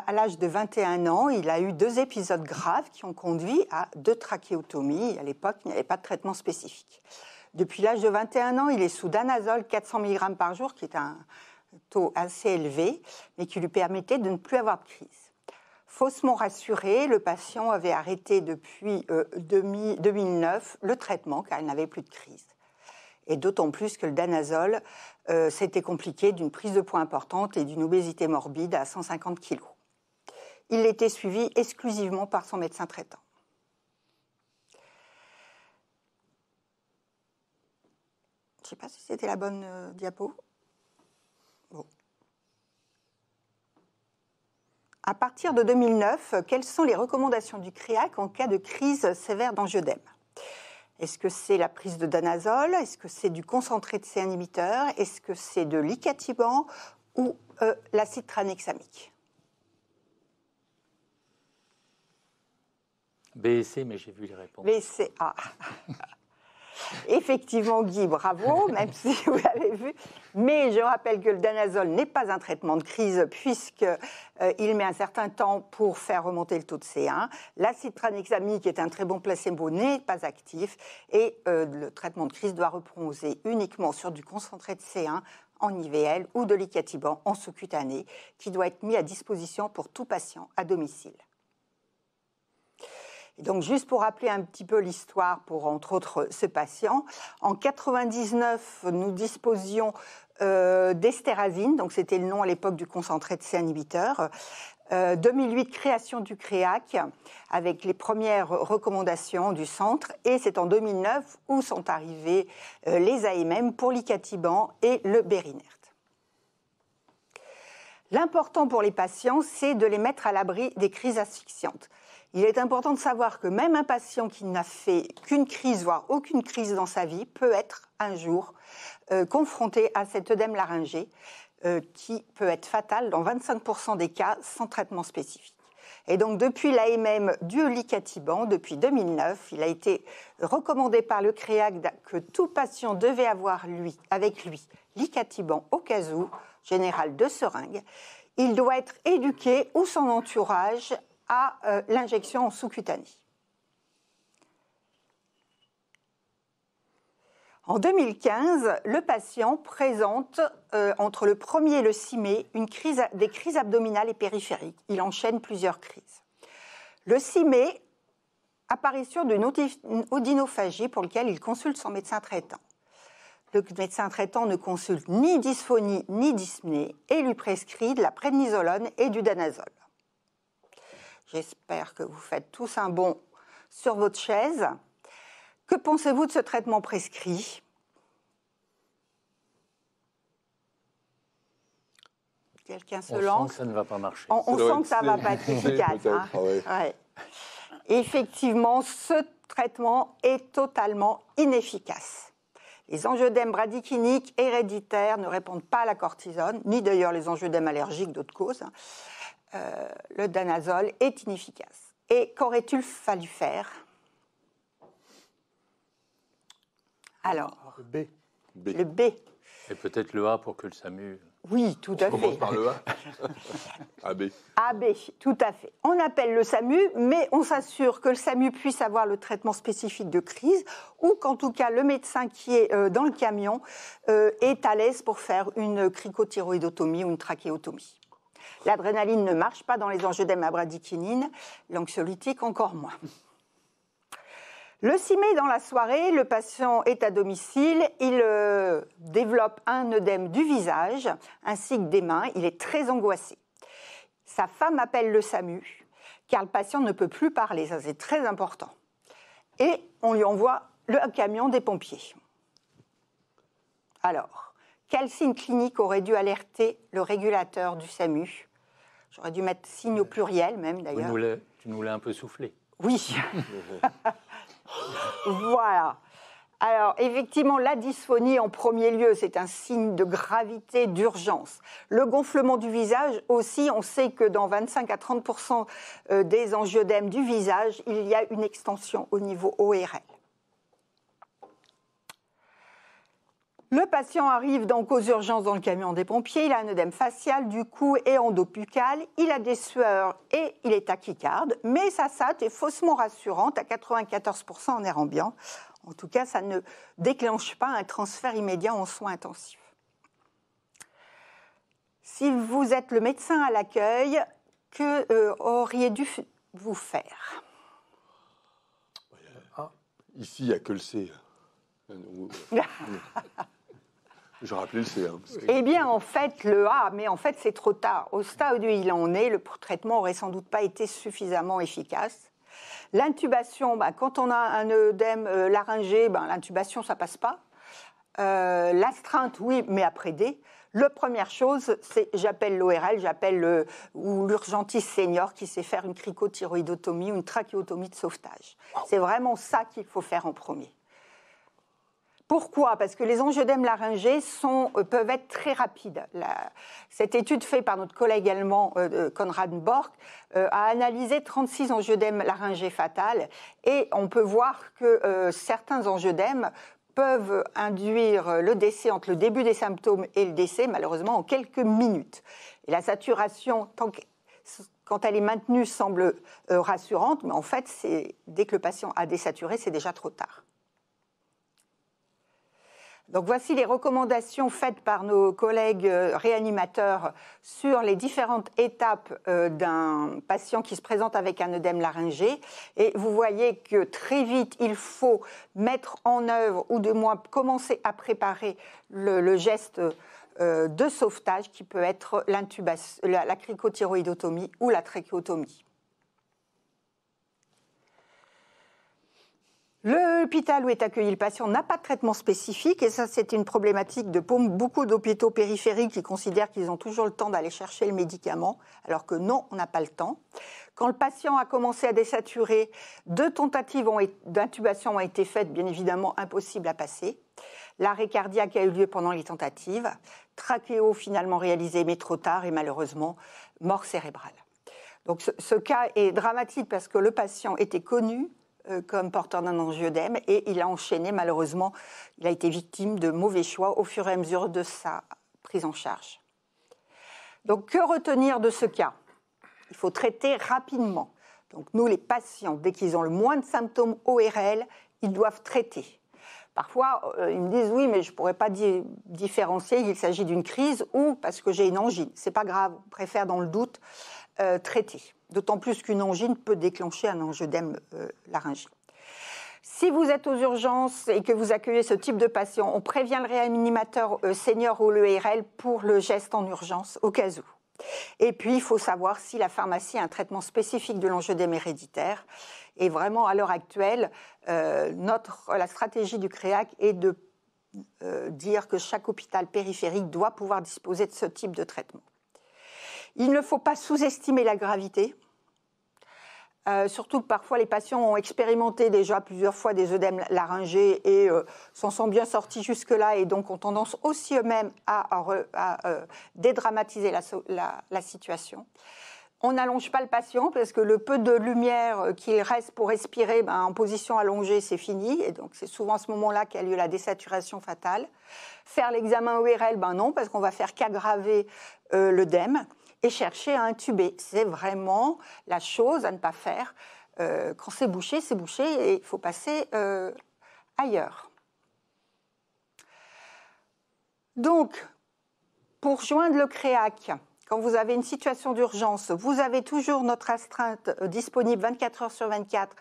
l'âge de 21 ans, il a eu 2 épisodes graves qui ont conduit à 2 trachéotomies. À l'époque, il n'y avait pas de traitement spécifique. Depuis l'âge de 21 ans, il est sous danazol 400 mg par jour, qui est un taux assez élevé, mais qui lui permettait de ne plus avoir de crise. Faussement rassuré, le patient avait arrêté depuis 2009 le traitement, car il n'avait plus de crise. Et d'autant plus que le danazol, c'était compliqué d'une prise de poids importante et d'une obésité morbide à 150 kg. Il était suivi exclusivement par son médecin traitant. Je ne sais pas si c'était la bonne diapo. Bon. À partir de 2009, quelles sont les recommandations du CRIAC en cas de crise sévère d'angioedème ? Est-ce que c'est la prise de danazol? Est-ce que c'est du concentré de C inhibiteur? Est-ce que c'est de l'icatibant ou l'acide tranexamique? B et C, mais j'ai vu les réponses. B et C, A. Effectivement, Guy, bravo, même si vous l'avez vu. Mais je rappelle que le danazol n'est pas un traitement de crise puisqu'il met un certain temps pour faire remonter le taux de C1. L'acide tranexamique est un très bon placebo, n'est pas actif. Et le traitement de crise doit reposer uniquement sur du concentré de C1 en IVL ou de l'icatibant en sous-cutané qui doit être mis à disposition pour tout patient à domicile. Et donc, juste pour rappeler un petit peu l'histoire pour, entre autres, ce patient, en 1999, nous disposions d'estérazine, donc c'était le nom à l'époque du concentré de C inhibiteur. 2008, création du CREAC, avec les premières recommandations du centre. Et c'est en 2009 où sont arrivés les AMM pour l'icatibant et le Bérinert. L'important pour les patients, c'est de les mettre à l'abri des crises asphyxiantes. Il est important de savoir que même un patient qui n'a fait qu'une crise, voire aucune crise dans sa vie, peut être un jour confronté à cet œdème laryngé qui peut être fatal dans 25% des cas sans traitement spécifique. Et donc depuis l'AMM du l'icatibant, depuis 2009, il a été recommandé par le CREAC que tout patient devait avoir avec lui l'icatibant au cas où, général de seringue. Il doit être éduqué ou son entourage à l'injection en sous-cutanée. En 2015, le patient présente, entre le 1er et le 6 mai, des crises abdominales et périphériques. Il enchaîne plusieurs crises. Le 6 mai, apparition d'une odynophagie pour laquelle il consulte son médecin traitant. Le médecin traitant ne consulte ni dysphonie ni dyspnée et lui prescrit de la prédnisolone et du danazol. J'espère que vous faites tous un bond sur votre chaise. Que pensez-vous de ce traitement prescrit? Quelqu'un se lance? On sent que ça ne va pas marcher. On sent que ça ne va pas être efficace. Hein. Ouais. Effectivement, ce traitement est totalement inefficace. Les angioedèmes bradykiniques héréditaires ne répondent pas à la cortisone, ni d'ailleurs les angioedèmes allergiques d'autres causes. Le danazol est inefficace. Et qu'aurait-il fallu faire? Alors, le B. Et peut-être le A pour que le SAMU... Oui, tout à fait. On commence par le A. AB. AB, tout à fait. On appelle le SAMU, mais on s'assure que le SAMU puisse avoir le traitement spécifique de crise ou qu'en tout cas le médecin qui est dans le camion est à l'aise pour faire une cricothyroïdotomie ou une trachéotomie. L'adrénaline ne marche pas dans les angioedèmes à bradykinine, l'anxiolytique encore moins. Le 6 mai, dans la soirée, le patient est à domicile, il développe un œdème du visage ainsi que des mains, il est très angoissé. Sa femme appelle le SAMU, car le patient ne peut plus parler, ça c'est très important. Et on lui envoie le camion des pompiers. Alors, quel signe clinique aurait dû alerter le régulateur du SAMU? J'aurais dû mettre signe au pluriel même d'ailleurs. Tu nous l'as un peu soufflé. Oui. Voilà. Alors, effectivement, la dysphonie, en premier lieu, c'est un signe de gravité, d'urgence. Le gonflement du visage, aussi, on sait que dans 25 à 30% des angioedèmes du visage, il y a une extension au niveau ORL. Le patient arrive donc aux urgences dans le camion des pompiers, il a un œdème facial du cou et endobuccal, il a des sueurs et il est tachycarde, mais sa SAT est faussement rassurante à 94% en air ambiant. En tout cas, ça ne déclenche pas un transfert immédiat en soins intensifs. Si vous êtes le médecin à l'accueil, que auriez dû vous faire? Ici, il n'y a que le C. Je rappelais le C. Hein, Eh bien, en fait, le A, mais en fait, c'est trop tard. Au stade où il en est, le traitement n'aurait sans doute pas été suffisamment efficace. L'intubation, quand on a un œdème laryngé, l'intubation, ça ne passe pas. L'astreinte, oui, mais après D. La première chose, c'est j'appelle l'ORL, ou l'urgentiste senior qui sait faire une cricothyroïdotomie ou une trachéotomie de sauvetage. C'est vraiment ça qu'il faut faire en premier. Pourquoi? Parce que les angioedèmes laryngés peuvent être très rapides. Cette étude faite par notre collègue allemand Konrad Bork a analysé 36 angioedèmes laryngés fatals et on peut voir que certains angioedèmes peuvent induire le décès entre le début des symptômes et le décès, malheureusement, en quelques minutes. Et la saturation, quand elle est maintenue, semble rassurante, mais en fait, dès que le patient a désaturé, c'est déjà trop tard. Donc voici les recommandations faites par nos collègues réanimateurs sur les différentes étapes d'un patient qui se présente avec un œdème laryngé. Et vous voyez que très vite, il faut mettre en œuvre ou de moins commencer à préparer le geste de sauvetage qui peut être l'intubation, la cricothyroïdotomie ou la trachéotomie. L'hôpital où est accueilli le patient n'a pas de traitement spécifique et ça c'est une problématique de beaucoup d'hôpitaux périphériques qui considèrent qu'ils ont toujours le temps d'aller chercher le médicament alors que non, on n'a pas le temps. Quand le patient a commencé à désaturer, 2 tentatives d'intubation ont été faites, bien évidemment impossible à passer. L'arrêt cardiaque a eu lieu pendant les tentatives, trachéo finalement réalisé mais trop tard et malheureusement mort cérébrale. Donc ce cas est dramatique parce que le patient était connu comme porteur d'un angioedème et il a enchaîné malheureusement, il a été victime de mauvais choix au fur et à mesure de sa prise en charge. Donc que retenir de ce cas? Il faut traiter rapidement. Donc nous les patients, dès qu'ils ont le moins de symptômes ORL, ils doivent traiter. Parfois, ils me disent « oui, mais je ne pourrais pas différencier qu'il s'agit d'une crise ou parce que j'ai une angine ». Ce n'est pas grave, on préfère dans le doute traiter. D'autant plus qu'une angine peut déclencher un angioedème laryngé. Si vous êtes aux urgences et que vous accueillez ce type de patient, on prévient le réanimateur senior ou l'ERL pour le geste en urgence au cas où. Et puis, il faut savoir si la pharmacie a un traitement spécifique de l'angioedème héréditaire. Et vraiment, à l'heure actuelle, la stratégie du CREAC est de dire que chaque hôpital périphérique doit pouvoir disposer de ce type de traitement. Il ne faut pas sous-estimer la gravité. Surtout que parfois les patients ont expérimenté déjà plusieurs fois des œdèmes laryngés et s'en sont bien sortis jusque-là et donc ont tendance aussi eux-mêmes à dédramatiser la situation. On n'allonge pas le patient parce que le peu de lumière qu'il reste pour respirer, en position allongée, c'est fini. Et donc c'est souvent à ce moment-là qu'a lieu la désaturation fatale. Faire l'examen ORL, non, parce qu'on va faire qu'aggraver l'œdème. Et chercher à intuber. C'est vraiment la chose à ne pas faire. Quand c'est bouché et il faut passer ailleurs. Donc, pour joindre le CREAC, quand vous avez une situation d'urgence, vous avez toujours notre astreinte disponible 24 heures sur 24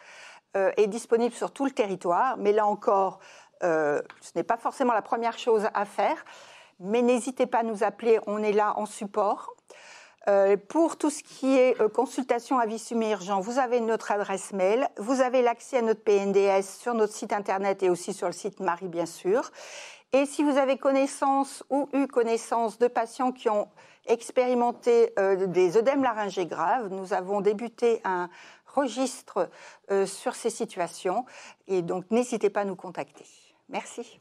et disponible sur tout le territoire. Mais là encore, ce n'est pas forcément la première chose à faire. Mais n'hésitez pas à nous appeler, on est là en support. Pour tout ce qui est consultation avis urgent, vous avez notre adresse mail, vous avez l'accès à notre PNDS sur notre site internet et aussi sur le site Marie, bien sûr. Et si vous avez connaissance ou eu connaissance de patients qui ont expérimenté des œdèmes laryngés graves, nous avons débuté un registre sur ces situations et donc n'hésitez pas à nous contacter. Merci.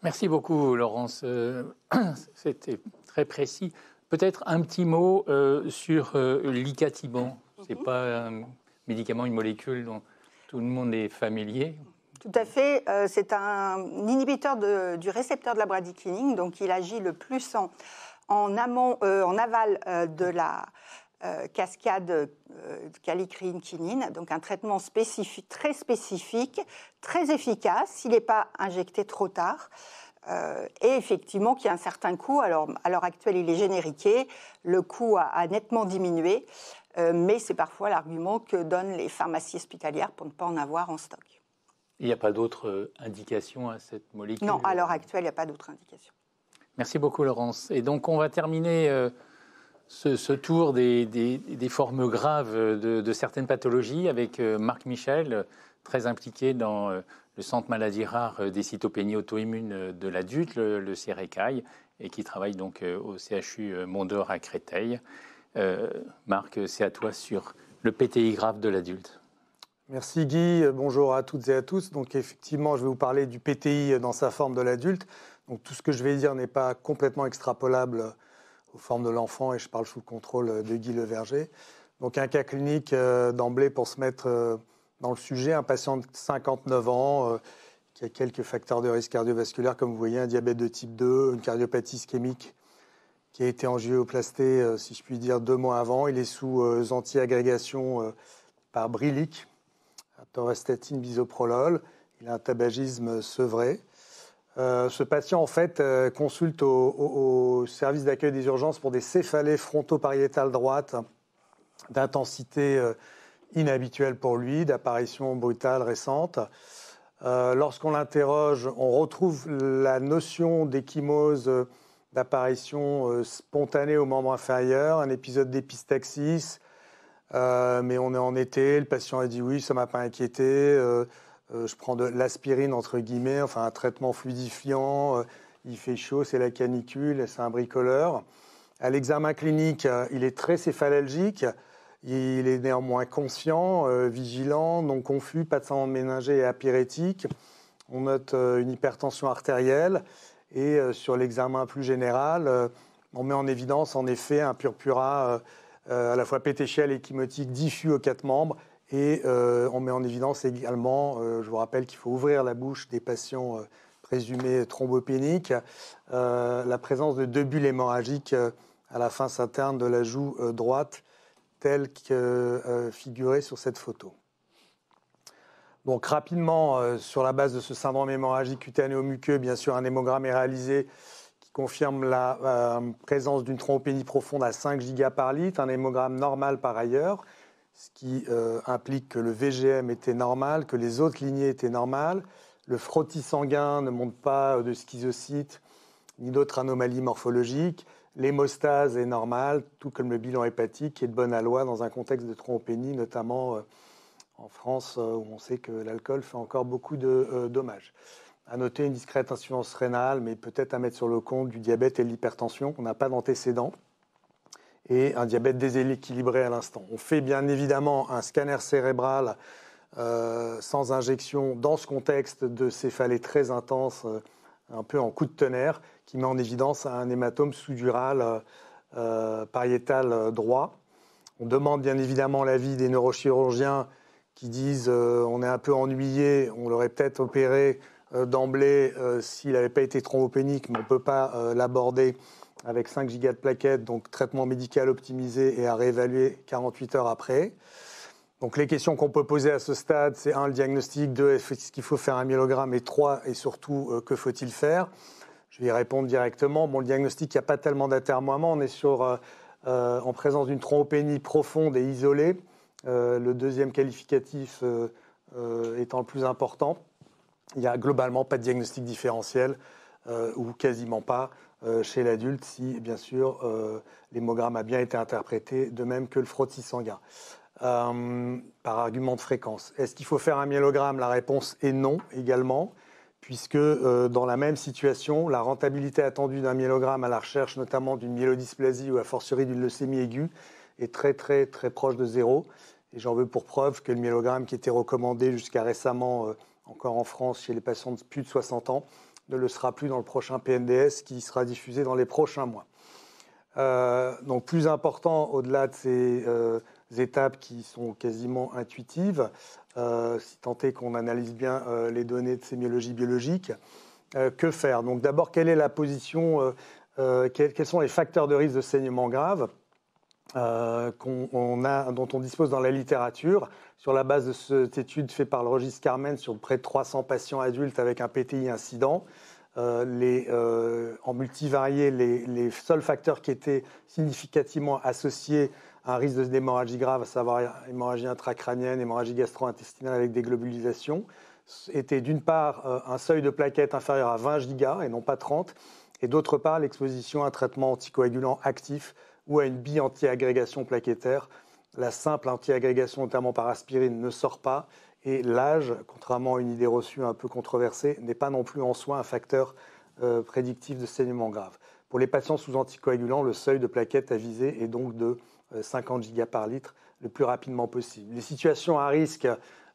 Merci beaucoup, Laurence. C'était très précis. Peut-être un petit mot sur l'icatibant. Ce n'est pas un médicament, une molécule dont tout le monde est familier. Tout à fait. C'est un inhibiteur du récepteur de la bradykinin. Donc, il agit le plus en amont, en aval de la cascade kallikrein-kinine. Donc, un traitement spécifique, très efficace s'il n'est pas injecté trop tard. Et effectivement, qui a un certain coût. Alors, à l'heure actuelle, il est génériqué. Le coût a nettement diminué. Mais c'est parfois l'argument que donnent les pharmacies hospitalières pour ne pas en avoir en stock. Il n'y a pas d'autres indications à cette molécule? Non, à l'heure actuelle, il n'y a pas d'autres indications. Merci beaucoup, Laurence. Et donc, on va terminer ce tour des formes graves de certaines pathologies avec Marc Michel, très impliqué dans le Centre maladies rares des cytopénies auto-immunes de l'adulte, le CERECAI, et qui travaille donc au CHU Mont-d'Or à Créteil. Marc, c'est à toi sur le PTI grave de l'adulte. Merci Guy, bonjour à toutes et à tous. Donc effectivement, je vais vous parler du PTI dans sa forme de l'adulte. Donc tout ce que je vais dire n'est pas complètement extrapolable aux formes de l'enfant et je parle sous le contrôle de Guy Leverger. Donc un cas clinique d'emblée pour se mettre dans le sujet, un patient de 59 ans qui a quelques facteurs de risque cardiovasculaire, comme vous voyez, un diabète de type 2, une cardiopathie ischémique qui a été angioplasté, si je puis dire, 2 mois avant. Il est sous antiagrégation par Brilique, atorvastatin, bisoprolol. Il a un tabagisme sevré. Ce patient, en fait, consulte au service d'accueil des urgences pour des céphalées fronto-pariétales droites d'intensité inhabituelle pour lui, d'apparition brutale récente. Lorsqu'on l'interroge, on retrouve la notion d'échymose d'apparition spontanée au membre inférieur, un épisode d'épistaxis, mais on est en été, le patient a dit oui, ça ne m'a pas inquiété, je prends de l'aspirine entre guillemets, enfin un traitement fluidifiant, il fait chaud, c'est la canicule, c'est un bricoleur. À l'examen clinique, il est très céphalalgique, il est néanmoins conscient, vigilant, non confus, pas de syndrome méningé et apyrétique. On note une hypertension artérielle et sur l'examen plus général, on met en évidence en effet un purpura à la fois pétéchial et échymotique diffus aux 4 membres et on met en évidence également, je vous rappelle qu'il faut ouvrir la bouche des patients présumés thrombopéniques, la présence de 2 bulles hémorragiques à la face interne de la joue droite telle que figurée sur cette photo. Donc rapidement, sur la base de ce syndrome hémorragique cutanéo-muqueux, bien sûr, un hémogramme est réalisé qui confirme la présence d'une thrombopénie profonde à 5 giga par litre, un hémogramme normal par ailleurs, ce qui implique que le VGM était normal, que les autres lignées étaient normales, le frottis sanguin ne montre pas de schizocytes ni d'autres anomalies morphologiques, l'hémostase est normale, tout comme le bilan hépatique qui est de bonne aloi dans un contexte de thrombopénie, notamment en France, où on sait que l'alcool fait encore beaucoup de dommages. À noter une discrète insuffisance rénale, mais peut-être à mettre sur le compte du diabète et de l'hypertension. On n'a pas d'antécédents et un diabète déséquilibré à l'instant. On fait bien évidemment un scanner cérébral sans injection dans ce contexte de céphalée très intense, un peu en coup de tonnerre, qui met en évidence un hématome sous-dural pariétal droit. On demande bien évidemment l'avis des neurochirurgiens qui disent on est un peu ennuyé, on l'aurait peut-être opéré d'emblée s'il n'avait pas été thrombopénique, mais on ne peut pas l'aborder avec 5 gigas de plaquettes, donc traitement médical optimisé et à réévaluer 48 heures après. Donc les questions qu'on peut poser à ce stade, c'est 1, le diagnostic, 2, est-ce qu'il faut faire un myélogramme, et 3, et surtout, que faut-il faire? Je vais y répondre directement. Bon, le diagnostic, il n'y a pas tellement d'atermoiement, on est en présence d'une thrombopénie profonde et isolée, le deuxième qualificatif étant le plus important. Il n'y a globalement pas de diagnostic différentiel, ou quasiment pas, chez l'adulte, si bien sûr l'hémogramme a bien été interprété, de même que le frottis sanguin. Par argument de fréquence. Est-ce qu'il faut faire un myélogramme? La réponse est non également, puisque dans la même situation, la rentabilité attendue d'un myélogramme à la recherche notamment d'une myélodysplasie ou a fortiori d'une leucémie aiguë est très très très proche de 0. Et j'en veux pour preuve que le myélogramme qui était recommandé jusqu'à récemment encore en France chez les patients de plus de 60 ans ne le sera plus dans le prochain PNDS qui sera diffusé dans les prochains mois. Donc plus important au-delà de ces étapes qui sont quasiment intuitives, si tant est qu'on analyse bien les données de sémiologie biologique, que faire? Donc d'abord, quelle est la position, quels sont les facteurs de risque de saignement grave dont on dispose dans la littérature, sur la base de cette étude faite par le registre Carmen sur près de 300 patients adultes avec un PTI incident. En multivarié, les seuls facteurs qui étaient significativement associés à un risque d'hémorragie grave, à savoir hémorragie intracrânienne, hémorragie gastro-intestinale avec déglobalisation, étaient d'une part un seuil de plaquettes inférieur à 20 gigas et non pas 30, et d'autre part l'exposition à un traitement anticoagulant actif ou à une bi-antiagrégation plaquettaire. La simple antiagrégation, notamment par aspirine, ne sort pas. Et l'âge, contrairement à une idée reçue un peu controversée, n'est pas non plus en soi un facteur prédictif de saignement grave. Pour les patients sous anticoagulants, le seuil de plaquettes à viser est donc de 50 gigas par litre le plus rapidement possible. Les situations à risque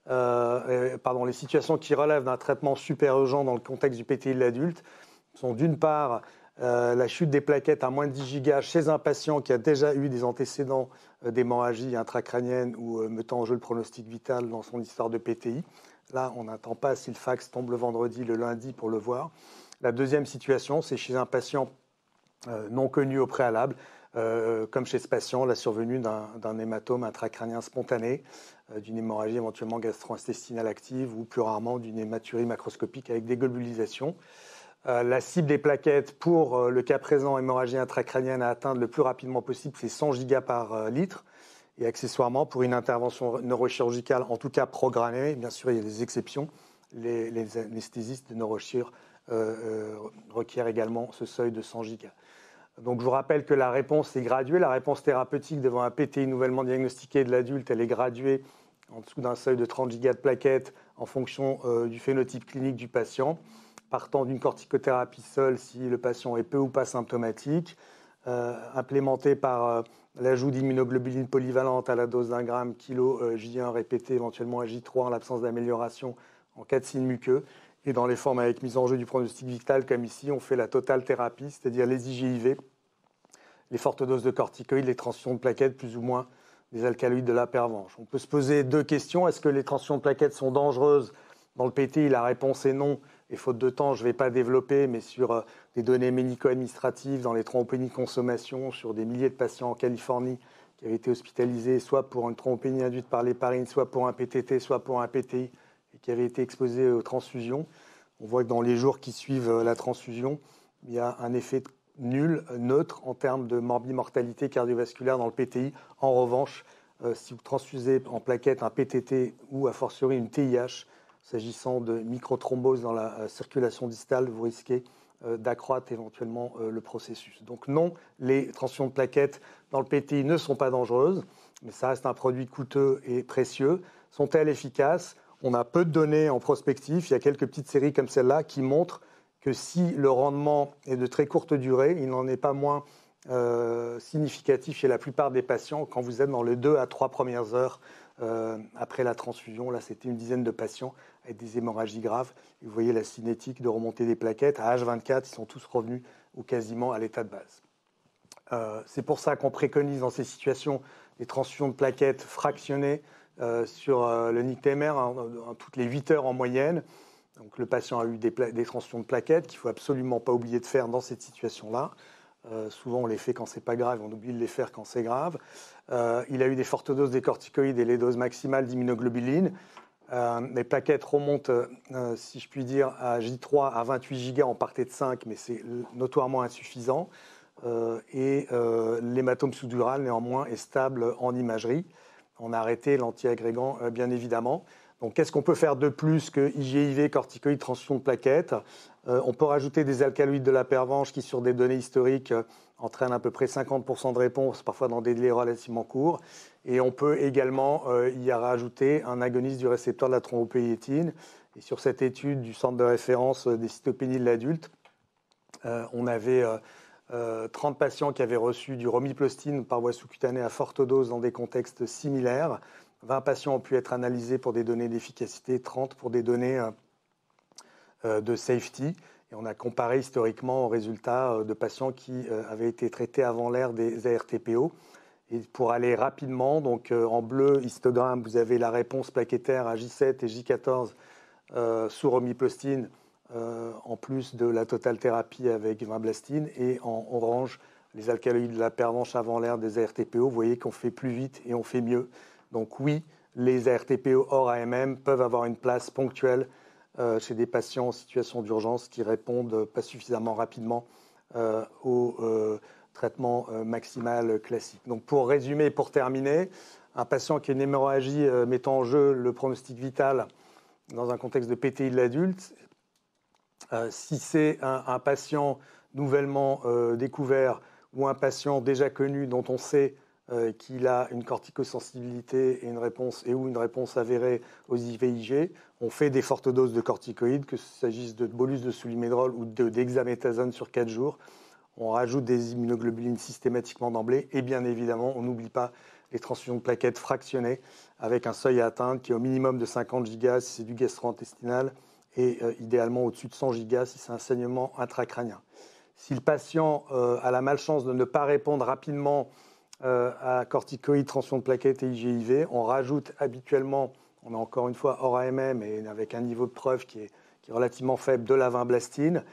les situations qui relèvent d'un traitement super urgent dans le contexte du PTI de l'adulte sont d'une part la chute des plaquettes à moins de 10 gigas chez un patient qui a déjà eu des antécédents d'hémorragie intracrânienne ou mettant en jeu le pronostic vital dans son histoire de PTI. Là, on n'attend pas si le fax tombe le vendredi, le lundi pour le voir. La deuxième situation, c'est chez un patient non connu au préalable, comme chez ce patient, la survenue d'un hématome intracrânien spontané, d'une hémorragie éventuellement gastro-intestinale active ou plus rarement d'une hématurie macroscopique avec déglobulisation. La cible des plaquettes pour le cas présent, hémorragie intracrânienne à atteindre le plus rapidement possible, c'est 100 gigas par litre. Et accessoirement, pour une intervention neurochirurgicale, en tout cas programmée, bien sûr il y a des exceptions, les anesthésistes de neurochir requièrent également ce seuil de 100 gigas. Donc je vous rappelle que la réponse est graduée. La réponse thérapeutique devant un PTI nouvellement diagnostiqué de l'adulte, elle est graduée en dessous d'un seuil de 30 gigas de plaquettes en fonction du phénotype clinique du patient, partant d'une corticothérapie seule si le patient est peu ou pas symptomatique, implémentée par l'ajout d'immunoglobuline polyvalente à la dose d'1 gramme kilo J1 répété éventuellement à J3 en l'absence d'amélioration en cas de signe muqueux. Et dans les formes avec mise en jeu du pronostic vital, comme ici, on fait la totale thérapie, c'est-à-dire les IGIV, les fortes doses de corticoïdes, les transfusions de plaquettes, plus ou moins des alcaloïdes de la pervenche. On peut se poser deux questions. Est-ce que les transfusions de plaquettes sont dangereuses dans le PTI? La réponse est non. Et faute de temps, je ne vais pas développer, mais sur des données médico-administratives, dans les thrombopénies de consommation, sur des milliers de patients en Californie qui avaient été hospitalisés, soit pour une thrombopénie induite par l'héparine, soit pour un PTT, soit pour un PTI, et qui avaient été exposés aux transfusions. On voit que dans les jours qui suivent la transfusion, il y a un effet nul, neutre en termes de morbimortalité cardiovasculaire dans le PTI. En revanche, si vous transfusez en plaquette un PTT ou a fortiori une TIH, s'agissant de microthrombose dans la circulation distale, vous risquez d'accroître éventuellement le processus. Donc non, les transfusions de plaquettes dans le PTI ne sont pas dangereuses, mais ça reste un produit coûteux et précieux. Sont-elles efficaces? On a peu de données en prospectif. Il y a quelques petites séries comme celle-là qui montrent que si le rendement est de très courte durée, il n'en est pas moins significatif chez la plupart des patients quand vous êtes dans les 2 à 3 premières heures après la transfusion. Là, c'était une dizaine de patients avec des hémorragies graves. Et vous voyez la cinétique de remontée des plaquettes. À H24, ils sont tous revenus ou quasiment à l'état de base. C'est pour ça qu'on préconise dans ces situations des transfusions de plaquettes fractionnées sur le nictémère toutes les 8 heures en moyenne. Donc le patient a eu des transfusions de plaquettes qu'il ne faut absolument pas oublier de faire dans cette situation-là. Souvent on les fait quand ce n'est pas grave, on oublie de les faire quand c'est grave. Il a eu des fortes doses des corticoïdes et les doses maximales d'immunoglobuline. Les plaquettes remontent, si je puis dire, à J3 à 28 gigas en partie de 5, mais c'est notoirement insuffisant. L'hématome sous-dural, néanmoins, est stable en imagerie. On a arrêté l'antiagrégant, bien évidemment. Donc, qu'est-ce qu'on peut faire de plus que IGIV, corticoïdes, transfusion de plaquettes? On peut rajouter des alcaloïdes de la pervenche qui, sur des données historiques, entraînent à peu près 50% de réponse, parfois dans des délais relativement courts. Et on peut également y rajouter un agoniste du récepteur de la thrombopétine. Et sur cette étude du centre de référence des cytopénies de l'adulte, on avait 30 patients qui avaient reçu du romiplostine par voie sous-cutanée à forte dose dans des contextes similaires. 20 patients ont pu être analysés pour des données d'efficacité, 30 pour des données de safety. Et on a comparé historiquement aux résultats de patients qui avaient été traités avant l'ère des ARTPO. Et pour aller rapidement, donc en bleu, histogramme, vous avez la réponse plaquettaire à J7 et J14 sous romiplostine, en plus de la totale thérapie avec vinblastine. Et en orange, les alcaloïdes de la pervenche avant l'ère des ARTPO. Vous voyez qu'on fait plus vite et on fait mieux. Donc oui, les ARTPO hors AMM peuvent avoir une place ponctuelle chez des patients en situation d'urgence qui répondent pas suffisamment rapidement au traitement maximal classique. Donc pour résumer et pour terminer, un patient qui a une hémorragie mettant en jeu le pronostic vital dans un contexte de PTI de l'adulte, si c'est un patient nouvellement découvert ou un patient déjà connu dont on sait qu'il a une corticosensibilité et une réponse avérée aux IVIG, on fait des fortes doses de corticoïdes, que ce s'agisse de bolus de soulimédrol ou d'hexaméthasone sur 4 jours. On rajoute des immunoglobulines systématiquement d'emblée. Et bien évidemment, on n'oublie pas les transfusions de plaquettes fractionnées avec un seuil à atteindre qui est au minimum de 50 gigas si c'est du gastro-intestinal et idéalement au-dessus de 100 gigas si c'est un saignement intracrânien. Si le patient a la malchance de ne pas répondre rapidement à corticoïdes, transfusion de plaquettes et IgIV, on rajoute habituellement, on a encore une fois hors AMM et avec un niveau de preuve qui est relativement faible, de la vinblastine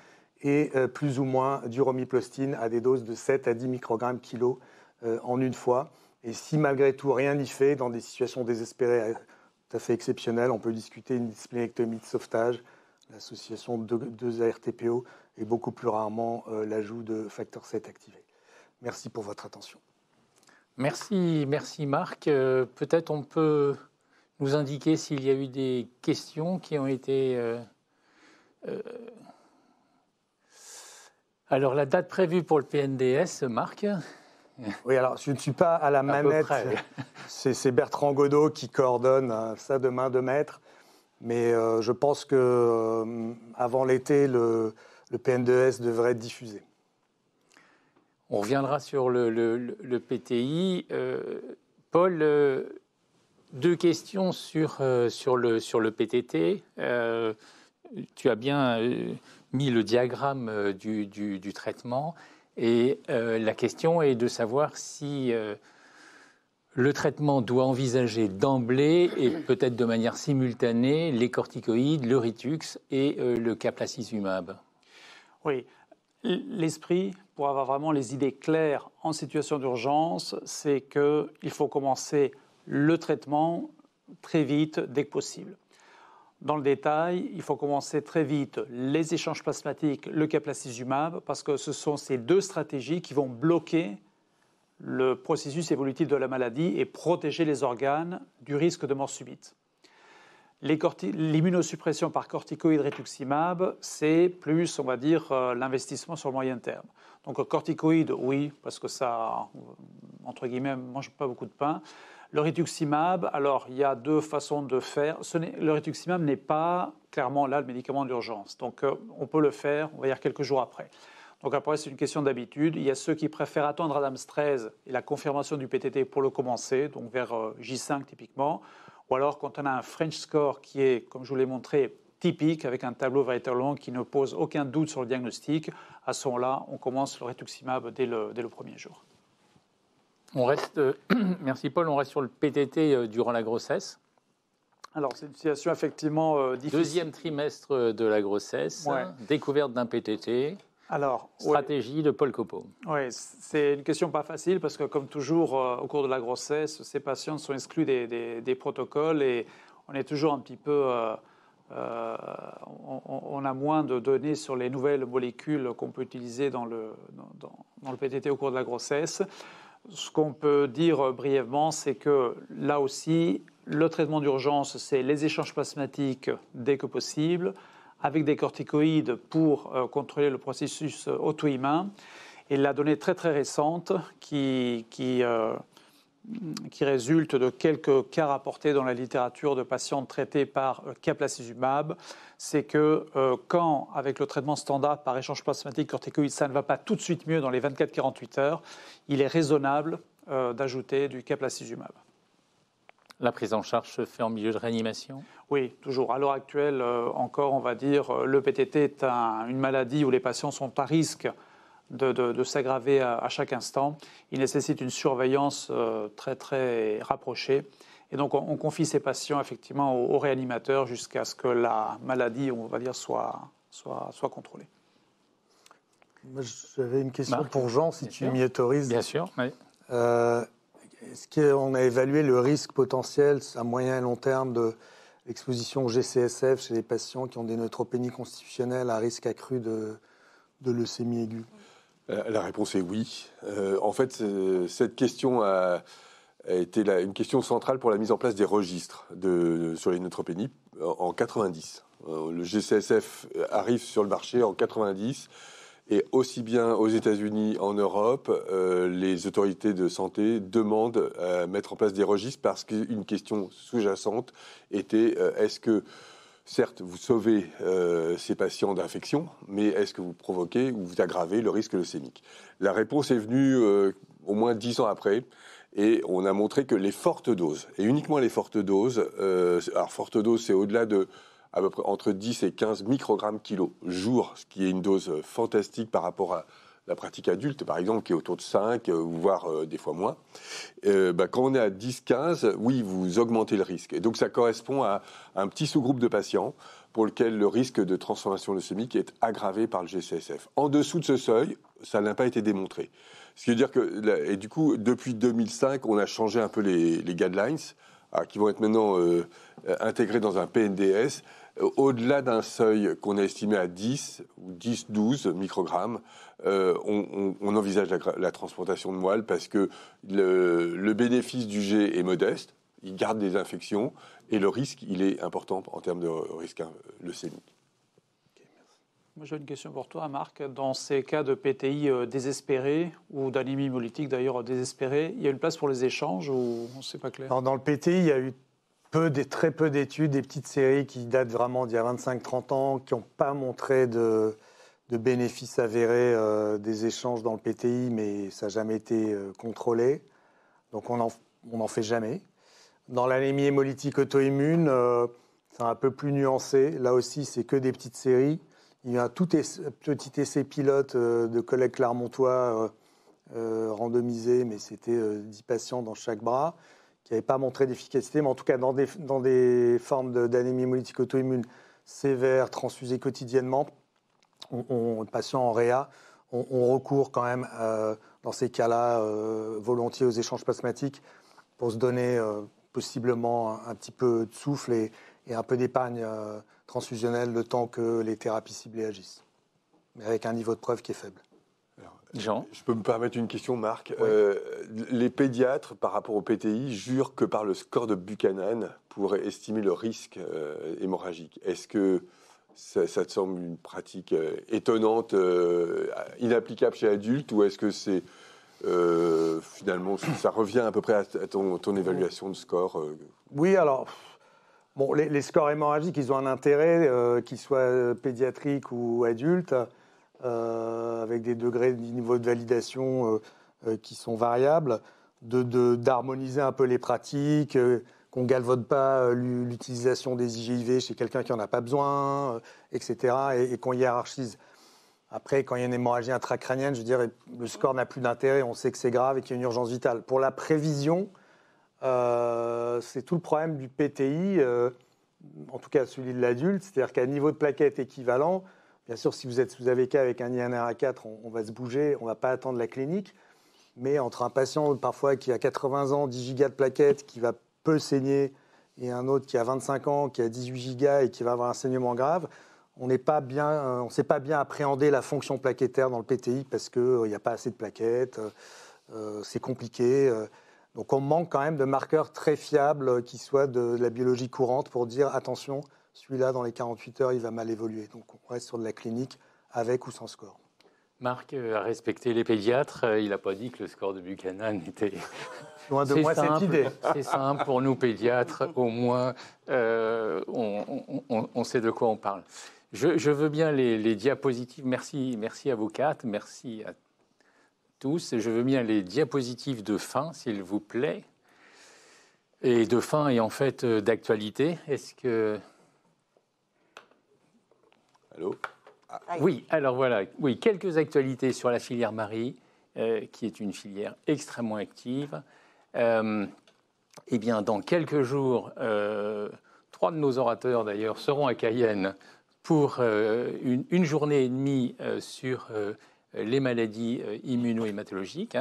et plus ou moins du romiplostine à des doses de 7 à 10 microgrammes kilo en une fois. Et si malgré tout rien n'y fait, dans des situations désespérées tout à fait exceptionnelles, on peut discuter une splénectomie de sauvetage, l'association de 2 ARTPO et beaucoup plus rarement l'ajout de facteur 7 activé. Merci pour votre attention. Merci Marc. Peut-être on peut nous indiquer s'il y a eu des questions qui ont été... Alors la date prévue pour le PNDS, Marc? Oui, alors je ne suis pas à la manette, c'est Bertrand Godot qui coordonne ça de main de maître, mais je pense qu'avant l'été, le PNDS devrait être diffusé. On reviendra sur le PTI. Paul, 2 questions sur le PTT. Tu as bien mis le diagramme du traitement. Et la question est de savoir si le traitement doit envisager d'emblée et peut-être de manière simultanée les corticoïdes, le Ritux et le caplacizumab. Oui, l'esprit, pour avoir vraiment les idées claires en situation d'urgence, c'est qu'il faut commencer le traitement très vite, dès que possible. Dans le détail, il faut commencer très vite les échanges plasmatiques, le caplacizumab, parce que ce sont ces 2 stratégies qui vont bloquer le processus évolutif de la maladie et protéger les organes du risque de mort subite. L'immunosuppression par corticoïde rituximab, c'est plus, on va dire, l'investissement sur le moyen terme. Donc corticoïde, oui, parce que ça, entre guillemets, ne mange pas beaucoup de pain. Le rituximab, alors il y a 2 façons de faire. Le rituximab n'est pas clairement là le médicament d'urgence. Donc on peut le faire, on va dire quelques jours après. Donc après, c'est une question d'habitude. Il y a ceux qui préfèrent attendre ADAMS 13 et la confirmation du PTT pour le commencer, donc vers J5 typiquement. Ou alors quand on a un French score qui est, comme je vous l'ai montré, typique, avec un tableau véritablement qui ne pose aucun doute sur le diagnostic, à ce moment-là, on commence le rituximab dès le premier jour. On reste, merci Paul, on reste sur le PTT durant la grossesse. Alors, c'est une situation effectivement difficile. 2e trimestre de la grossesse, ouais. Découverte d'un PTT, alors, stratégie de Paul Copeau. Oui, c'est une question pas facile parce que comme toujours au cours de la grossesse, ces patients sont exclus des protocoles et on est toujours un petit peu... on a moins de données sur les nouvelles molécules qu'on peut utiliser dans le PTT au cours de la grossesse. Ce qu'on peut dire brièvement, c'est que là aussi, le traitement d'urgence, c'est les échanges plasmatiques dès que possible, avec des corticoïdes pour contrôler le processus auto-immun. Et la donnée très très récente qui résulte de quelques cas rapportés dans la littérature de patients traités par caplacizumab, c'est que quand, avec le traitement standard par échange plasmatique corticoïde, ça ne va pas tout de suite mieux dans les 24-48 heures, il est raisonnable d'ajouter du caplacizumab. La prise en charge se fait en milieu de réanimation? Oui, toujours. À l'heure actuelle, encore, on va dire, le PTT est une maladie où les patients sont à risque de s'aggraver à chaque instant. Il nécessite une surveillance très, très rapprochée. Et donc, on confie ces patients, effectivement, aux réanimateurs jusqu'à ce que la maladie, on va dire, soit contrôlée. Moi, j'avais une question pour Jean, si tu m'y autorises. Bien sûr, oui. Est-ce qu'on a évalué le risque potentiel à moyen et long terme de l'exposition au GCSF chez les patients qui ont des neutropénies constitutionnelles à risque accru de leucémie aiguë? La réponse est oui. En fait, cette question a été une question centrale pour la mise en place des registres sur les neutropénies en 90. Le GCSF arrive sur le marché en 90 et aussi bien aux États-Unis, en Europe, les autorités de santé demandent à mettre en place des registres parce qu'une question sous-jacente était est-ce que certes, vous sauvez ces patients d'infection, mais est-ce que vous provoquez ou vous aggravez le risque leucémique? La réponse est venue au moins 10 ans après, et on a montré que les fortes doses, et uniquement les fortes doses, alors forte dose, c'est au-delà de à peu près entre 10 et 15 microgrammes kilo jour, ce qui est une dose fantastique par rapport à la pratique adulte, par exemple, qui est autour de 5, voire des fois moins. Quand on est à 10-15, oui, vous augmentez le risque. Et donc, ça correspond à un petit sous-groupe de patients pour lequel le risque de transformation leucémique est aggravé par le GCSF. En dessous de ce seuil, ça n'a pas été démontré. Ce qui veut dire que, et du coup, depuis 2005, on a changé un peu les guidelines, qui vont être maintenant intégrés dans un PNDS. Au-delà d'un seuil qu'on a estimé à 10 ou 10-12 microgrammes, on envisage la transplantation de moelle parce que le bénéfice du G est modeste, il garde des infections et le risque, il est important en termes de risque leucémique. Moi, j'ai une question pour toi, Marc. Dans ces cas de PTI désespérés ou d'anémie hémolytique d'ailleurs désespérée, il y a une place pour les échanges ou c'est pas clair? Alors, dans le PTI, il y a eu très peu d'études, des petites séries qui datent vraiment d'il y a 25-30 ans, qui n'ont pas montré de bénéfices avérés des échanges dans le PTI, mais ça n'a jamais été contrôlé. Donc, on n'en fait jamais. Dans l'anémie hémolytique auto-immune, c'est un peu plus nuancé. Là aussi, c'est que des petites séries. Il y a un tout petit essai pilote de collègues clermontois randomisé, mais c'était 10 patients dans chaque bras, qui n'avaient pas montré d'efficacité. Mais en tout cas, dans des formes d'anémie hémolytique auto-immune sévère, transfusée quotidiennement, les patients en réa, on recourt quand même, dans ces cas-là, volontiers aux échanges plasmatiques pour se donner possiblement un petit peu de souffle et un peu d'épargne transfusionnelle le temps que les thérapies ciblées agissent, mais avec un niveau de preuve qui est faible. Alors, Jean? Je peux me permettre une question, Marc. Oui. Les pédiatres, par rapport au PTI, jurent que par le score de Buchanan pour estimer le risque hémorragique. Est-ce que ça te semble une pratique étonnante, inapplicable chez l'adulte, ou est-ce que c'est finalement ça revient à peu près à ton évaluation de score Oui, alors, bon, les scores hémorragiques, ils ont un intérêt, qu'ils soient pédiatriques ou adultes, avec des degrés de niveau de validation qui sont variables, d'harmoniser un peu les pratiques, qu'on ne galvaude pas l'utilisation des IGIV chez quelqu'un qui n'en a pas besoin, etc., et qu'on hiérarchise. Après, quand il y a une hémorragie intracrânienne, je veux dire, le score n'a plus d'intérêt, on sait que c'est grave et qu'il y a une urgence vitale. Pour la prévision, c'est tout le problème du PTI, en tout cas celui de l'adulte, c'est-à-dire qu'à niveau de plaquettes équivalent, bien sûr, si vous êtes sous AVK avec un INR-A4, on va se bouger, on ne va pas attendre la clinique, mais entre un patient parfois qui a 80 ans, 10 gigas de plaquettes, qui va peu saigner, et un autre qui a 25 ans, qui a 18 gigas et qui va avoir un saignement grave, on ne sait pas bien appréhender la fonction plaquettaire dans le PTI parce qu'il n'y a pas assez de plaquettes, c'est compliqué. Donc on manque quand même de marqueurs très fiables qui soient de la biologie courante pour dire attention, celui-là dans les 48 heures il va mal évoluer. Donc on reste sur de la clinique avec ou sans score. Marc a respecté les pédiatres. Il n'a pas dit que le score de Buchanan était... Loin de moi cette idée. C'est simple pour nous pédiatres, au moins on sait de quoi on parle. Je veux bien les diapositives. Merci à vous quatre, merci à tous. Je veux bien les diapositives de fin, s'il vous plaît. Et de fin et en fait d'actualité. Est-ce que... Allô? Oui, alors voilà. Oui, quelques actualités sur la filière Marie, qui est une filière extrêmement active. Eh bien, dans quelques jours, 3 de nos orateurs d'ailleurs seront à Cayenne pour une journée et demie sur les maladies immuno-hématologiques.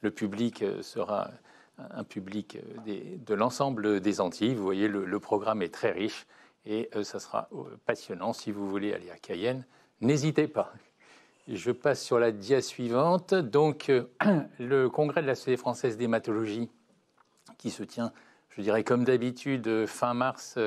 Le public sera un public de l'ensemble des Antilles. Vous voyez, le programme est très riche et ça sera passionnant. Si vous voulez aller à Cayenne, n'hésitez pas. Je passe sur la dia suivante. Donc, le congrès de la Société française d'hématologie qui se tient, je dirais comme d'habitude, fin mars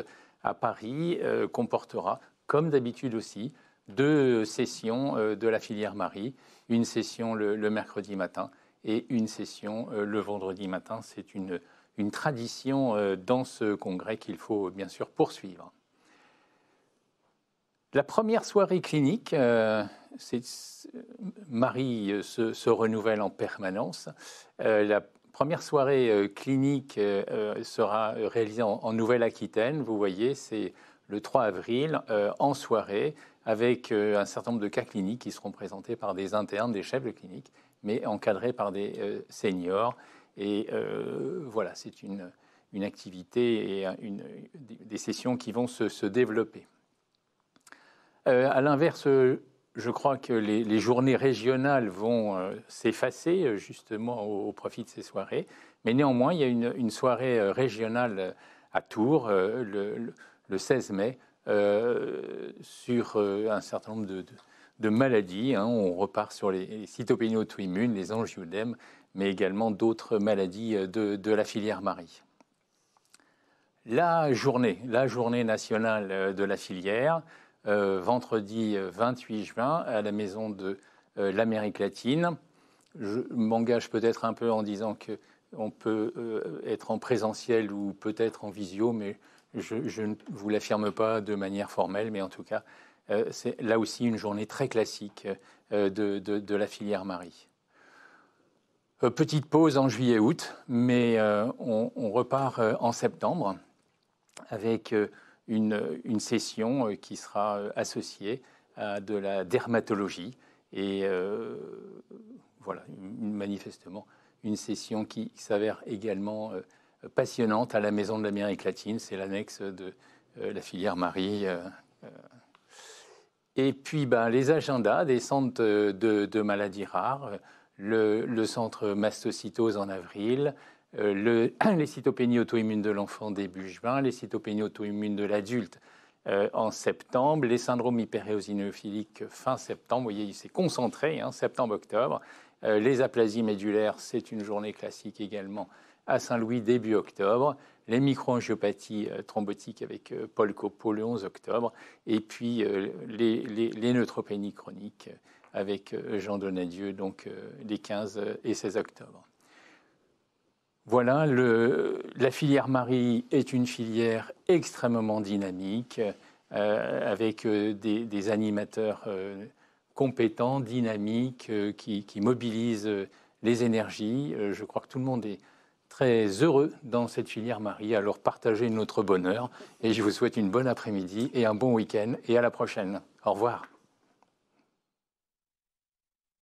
à Paris, comportera, comme d'habitude aussi, 2 sessions de la filière Marie. Une session le mercredi matin et une session le vendredi matin. C'est une tradition dans ce congrès qu'il faut bien sûr poursuivre. La première soirée clinique, Marie se renouvelle en permanence. La première soirée clinique sera réalisée en Nouvelle-Aquitaine. Vous voyez, c'est le 3 avril, en soirée, avec un certain nombre de cas cliniques qui seront présentés par des internes, des chefs de clinique, mais encadrés par des seniors. Et voilà, c'est une activité et des sessions qui vont se développer. À l'inverse, je crois que les journées régionales vont s'effacer justement au profit de ces soirées. Mais néanmoins, il y a une soirée régionale à Tours le 16 mai sur un certain nombre de maladies. On repart sur les cytopénies auto-immunes, les angioedèmes, mais également d'autres maladies de la filière Marie. La journée nationale de la filière, vendredi 28 juin à la Maison de l'Amérique latine. Je m'engage peut-être un peu en disant qu'on peut être en présentiel ou peut-être en visio, mais je ne vous l'affirme pas de manière formelle, mais en tout cas, c'est là aussi une journée très classique de la filière Marie. Petite pause en juillet-août, mais on repart en septembre avec une session qui sera associée à de la dermatologie et voilà, manifestement une session qui s'avère également passionnante à la Maison de l'Amérique latine. C'est l'annexe de la filière Marie. Et puis les agendas des centres de maladies rares, le centre mastocytose en avril, les cytopénies auto-immunes de l'enfant début juin, les cytopénies auto-immunes de l'adulte en septembre, les syndromes hyperéosinophiliques fin septembre. Vous voyez, c'est concentré, septembre-octobre. Les aplasies médulaires, c'est une journée classique également à Saint-Louis début octobre. Les microangiopathies thrombotiques avec Paul Copeau le 11 octobre. Et puis les neutropénies chroniques avec Jean Donadieu, donc les 15 et 16 octobre. Voilà, la filière Marie est une filière extrêmement dynamique, avec des animateurs compétents, dynamiques, qui mobilisent les énergies. Je crois que tout le monde est très heureux dans cette filière Marie. Alors partagez notre bonheur et je vous souhaite une bonne après-midi et un bon week-end et à la prochaine. Au revoir.